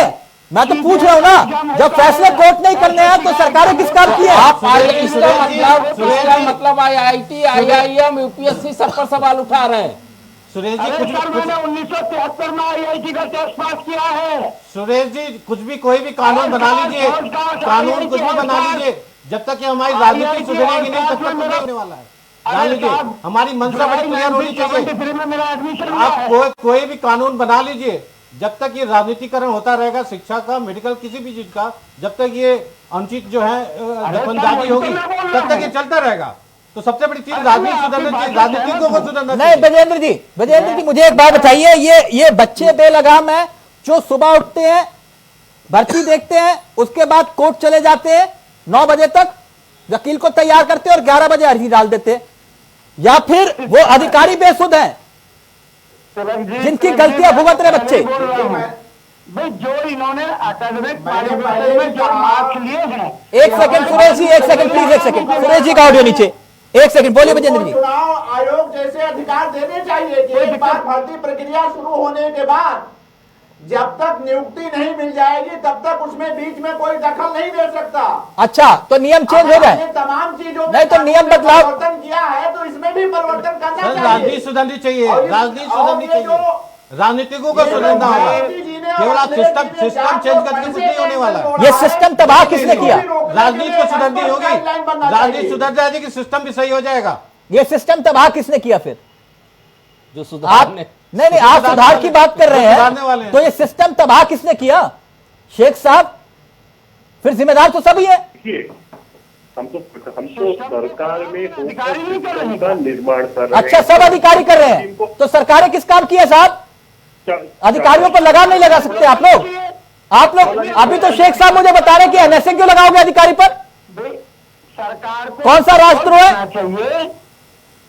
A: मैं तो पूछ रहा हूँ ना, जब फैसले कोर्ट नहीं करने हैं तो सरकारें किस काम की है?
H: आप इसका मतलब IIT, IIM, UPSC सब पर सवाल उठा रहे हैं।
I: सुरेश जी,
G: मैंने 1973 में IIT का टेस्ट पास किया है।
I: सुरेश जी, कुछ भी कोई भी कानून बना लीजिए, कानून कुछ भी बना लीजिए, जब तक हमारी राजनीति सुधरेगी नहीं तब तक नहीं होने वाला है। जान लीजिए, हमारी मंशा बड़ी क्लियर होनी चाहिए। आप कोई भी कानून बना लीजिए, जब तक ये राजनीतिकरण होता रहेगा, शिक्षा का, मेडिकल, किसी भी चीज का, जब तक ये अनुचित जो है दखलंदाजी होगी तब तक ये चलता रहेगा। तो सबसे बड़ी चीज राजनीति सुधरना चाहिए, राजनीतिकों को सुधरना चाहिए।
A: नहीं गजेंद्र जी मुझे एक बात बताइए, ये बच्चे बेलगाम है जो सुबह उठते हैं, भर्ती देखते हैं, उसके बाद कोर्ट चले जाते हैं, 9 बजे तक वकील को तैयार करते हैं और 11 बजे अर्जी डाल देते हैं, या फिर वो अधिकारी बेसुध हैं जिनकी गलतियां भुगत रहे बच्चे?
G: भाई जो इन्होंने एकेडमिक में जो मार्क्स लिए हैं।
A: एक सेकंड सुरेश जी, एक सेकंड प्लीज, एक सेकंड सुरेश जी का ऑडियो नीचे, एक सेकंड बोलिए विजेंद्र जी।
E: चुनाव आयोग जैसे अधिकार देने चाहिए कि एक बार भर्ती प्रक्रिया शुरू होने के बाद जब तक नियुक्ति नहीं मिल जाएगी तब तक उसमें बीच में कोई दखल नहीं दे सकता।
A: अच्छा, तो नियम चेंज हो गए?
E: तमाम चीजों में
A: नहीं तो नियम बदलाव
E: परिवर्तन किया है, तो इसमें भी परिवर्तन करना चाहिए।
I: राजनीति सुधरनी चाहिए, राजनीति सुधरनी चाहिए, राजनीतिकों को सुधरना होगा। केवल आप सिस्टम चेंज करके कुछ नहीं होने वाला।
A: ये सिस्टम तबाह किसने किया?
I: राजनीति को सुधरनी होगी, राजनीति सुधर जाएगी कि सिस्टम भी सही हो जाएगा।
A: ये सिस्टम तबाह किसने किया फिर?
H: जो सुधारने
A: नहीं, आप सुधार की बात कर रहे हैं, तो ये सिस्टम तबाह किसने किया? शेख साहब, फिर जिम्मेदार तो सभी है।
D: हम तो सरकार में का निर्माण कर रहे हैं।
A: अच्छा, सब अधिकारी कर रहे हैं, तो सरकारें किस काम की है साहब? अधिकारियों पर लगाम नहीं लगा सकते आप लोग? अभी तो शेख साहब मुझे बता रहे कि एनएसए क्यों लगाओगे अधिकारी पर?
G: सरकार
A: कौन सा राष्ट्र है?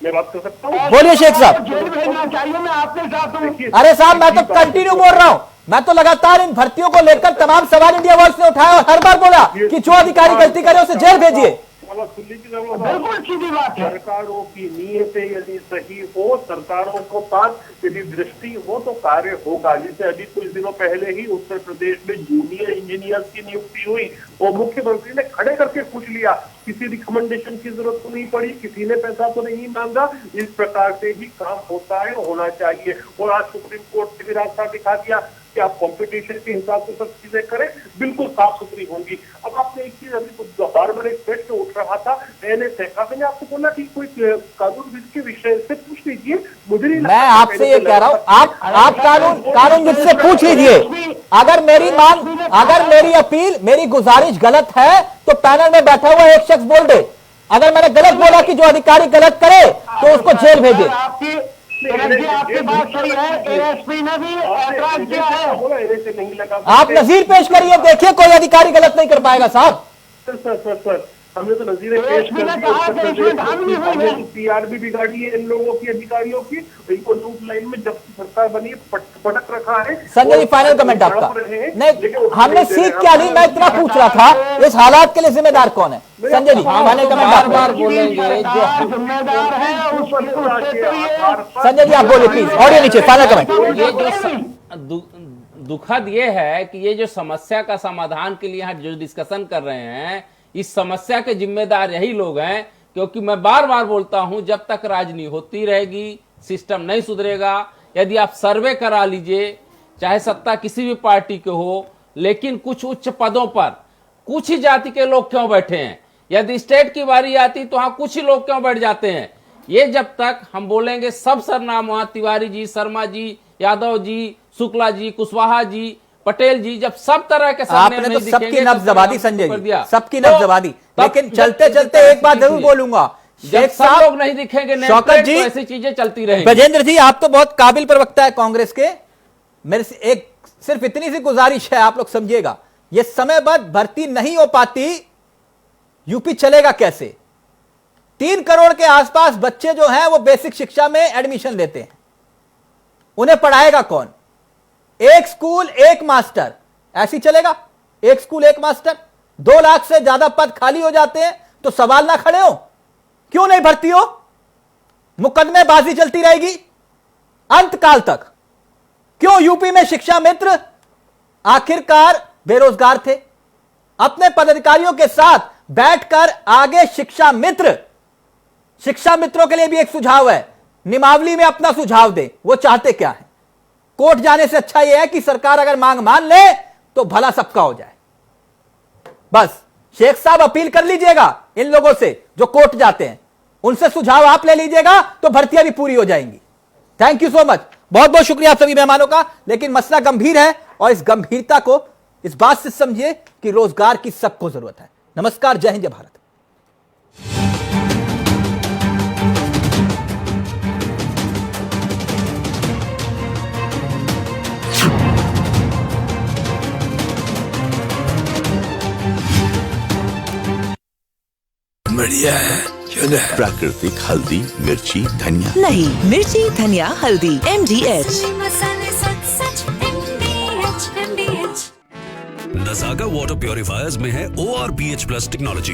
D: मैं बात कर सकता हूँ?
A: बोलिए शेख साहब।
G: जेल भेजना चाहिए, मैं आपके साथ हूँ।
A: अरे साहब, मैं तो कंटिन्यू बोल रहा हूँ, मैं तो लगातार इन भर्तियों को लेकर तमाम सवाल इंडिया वॉइस ने उठाया और हर बार बोला कि जो अधिकारी गलती करे उसे जेल भेजिए।
G: बिल्कुल सीधी बात है।
D: सरकारों की नीयतें यदि सही हो, सरकारों को पास यदि दृष्टि हो तो कार्य होगा। जैसे अभी कुछ दिनों पहले ही उत्तर प्रदेश में जूनियर इंजीनियर्स की नियुक्ति हुई और मुख्यमंत्री ने खड़े करके पूछ लिया, किसी रिकमेंडेशन की जरूरत तो नहीं पड़ी, किसी ने पैसा तो नहीं मांगा। इस प्रकार से ही काम होता है, होना चाहिए। और आज सुप्रीम कोर्ट ने भी रास्ता दिखा दिया कि आप कंपटीशन के हिसाब से सब चीजें करें, बिल्कुल साफ सुथरी होंगी। अब आपने एक चीज अभी बार बार एक पेट से उठ रहा था, एनएसए का, मैंने आपको बोला कि कोई कानून विद के विषय से पूछ लीजिए। मुझे नहीं,
A: मैं आपसे ये कह रहा हूँ, आप कानून विद से पूछ लीजिए। अगर मेरी मांग, अगर मेरी अपील, मेरी गुजारिश गलत है तो पैनल में बैठा हुआ एक शख्स बोल दे। अगर मैंने गलत बोला कि जो अधिकारी गलत करे तो उसको जेल भेजे।
G: आपकी बात सही है, एएसपी ने भी ऐतराज किया है।
A: आप नजीर पेश करिए, देखिए कोई अधिकारी गलत नहीं कर पाएगा साहब।
D: सर, हमने तो नजीरें पेश कर दी, पीआरबी बिगाड़ी है इन लोगों की, अधिकारियों की। इनको लूट लाइन में जब सरकार बनी पटक रखा है।
A: संजय जी, फाइनल कमेंट आपका। नहीं, हमने सीख क्या ली, मैं इतना पूछ रहा था, इस हालात के लिए जिम्मेदार कौन है? Sanjay ji, final comment.
H: बार बार बोलेंगे जो
G: जिम्मेदार है
A: संजय जी आप बोलिए प्लीज, ऑडियो नीचे, फाइनल कमेंट।
H: ये जो दुखद ये है कि ये जो समस्या का समाधान के लिए यहाँ जो डिस्कशन कर रहे हैं, इस समस्या के जिम्मेदार यही लोग हैं। क्योंकि मैं बार बार बोलता हूं, जब तक राजनीति होती रहेगी सिस्टम नहीं सुधरेगा। यदि आप सर्वे करा लीजिए, चाहे सत्ता किसी भी पार्टी के हो, लेकिन कुछ उच्च पदों पर कुछ ही जाति के लोग क्यों बैठे हैं? यदि स्टेट की बारी आती तो वहां कुछ ही लोग क्यों बैठ जाते हैं? ये जब तक हम बोलेंगे सब सरनाम वहां तिवारी जी, शर्मा जी, यादव जी, शुक्ला जी, कुशवाहा जी, पटेल जी, जब सब तरह के
A: आपने तो सबकी नब्ज दबा दी संजय जी, सबकी नब्ज दबा दी। लेकिन चलते चलते एक बात जरूर बोलूंगा,
H: शेख साहब लोग नहीं दिखेंगे,
A: शौकत जी,
H: तो ऐसी चीजें चलती रहेंगी।
A: ब्रजेंद्र जी, आप तो बहुत काबिल प्रवक्ता है कांग्रेस के, मेरे से एक सिर्फ इतनी सी गुजारिश है, आप लोग समझिएगा, ये समयबद्ध भर्ती नहीं हो पाती, यूपी चलेगा कैसे? 3 करोड़ के आसपास बच्चे जो हैं वो बेसिक शिक्षा में एडमिशन लेते हैं, उन्हें पढ़ाएगा कौन? एक स्कूल एक मास्टर, ऐसी चलेगा? एक स्कूल एक मास्टर, 2 लाख से ज्यादा पद खाली हो जाते हैं, तो सवाल ना खड़े हो, क्यों नहीं भर्ती हो? मुकदमेबाजी चलती रहेगी अंतकाल तक। क्यों यूपी में शिक्षा मित्र आखिरकार बेरोजगार थे, अपने पदाधिकारियों के साथ बैठकर आगे शिक्षा मित्रों के लिए भी एक सुझाव है, निमावली में अपना सुझाव दे, वो चाहते क्या है? कोर्ट जाने से अच्छा यह है कि सरकार अगर मांग मान ले तो भला सबका हो जाए। बस शेख साहब अपील कर लीजिएगा इन लोगों से जो कोर्ट जाते हैं, उनसे सुझाव आप ले लीजिएगा तो भर्तियां भी पूरी हो जाएंगी। थैंक यू सो मच, बहुत बहुत शुक्रिया आप सभी मेहमानों का। लेकिन मसला गंभीर है और इस गंभीरता को इस बात से समझिए कि रोजगार की सबको जरूरत है। नमस्कार, जय हिंद, जय भारत।
R: बढ़िया है, क्यों है? प्राकृतिक हल्दी, मिर्ची, धनिया
S: नहीं, मिर्ची, धनिया, हल्दी, MDH।
K: नज़ागा वाटर प्योरीफायर्स में है ORPH+ टेक्नोलॉजी।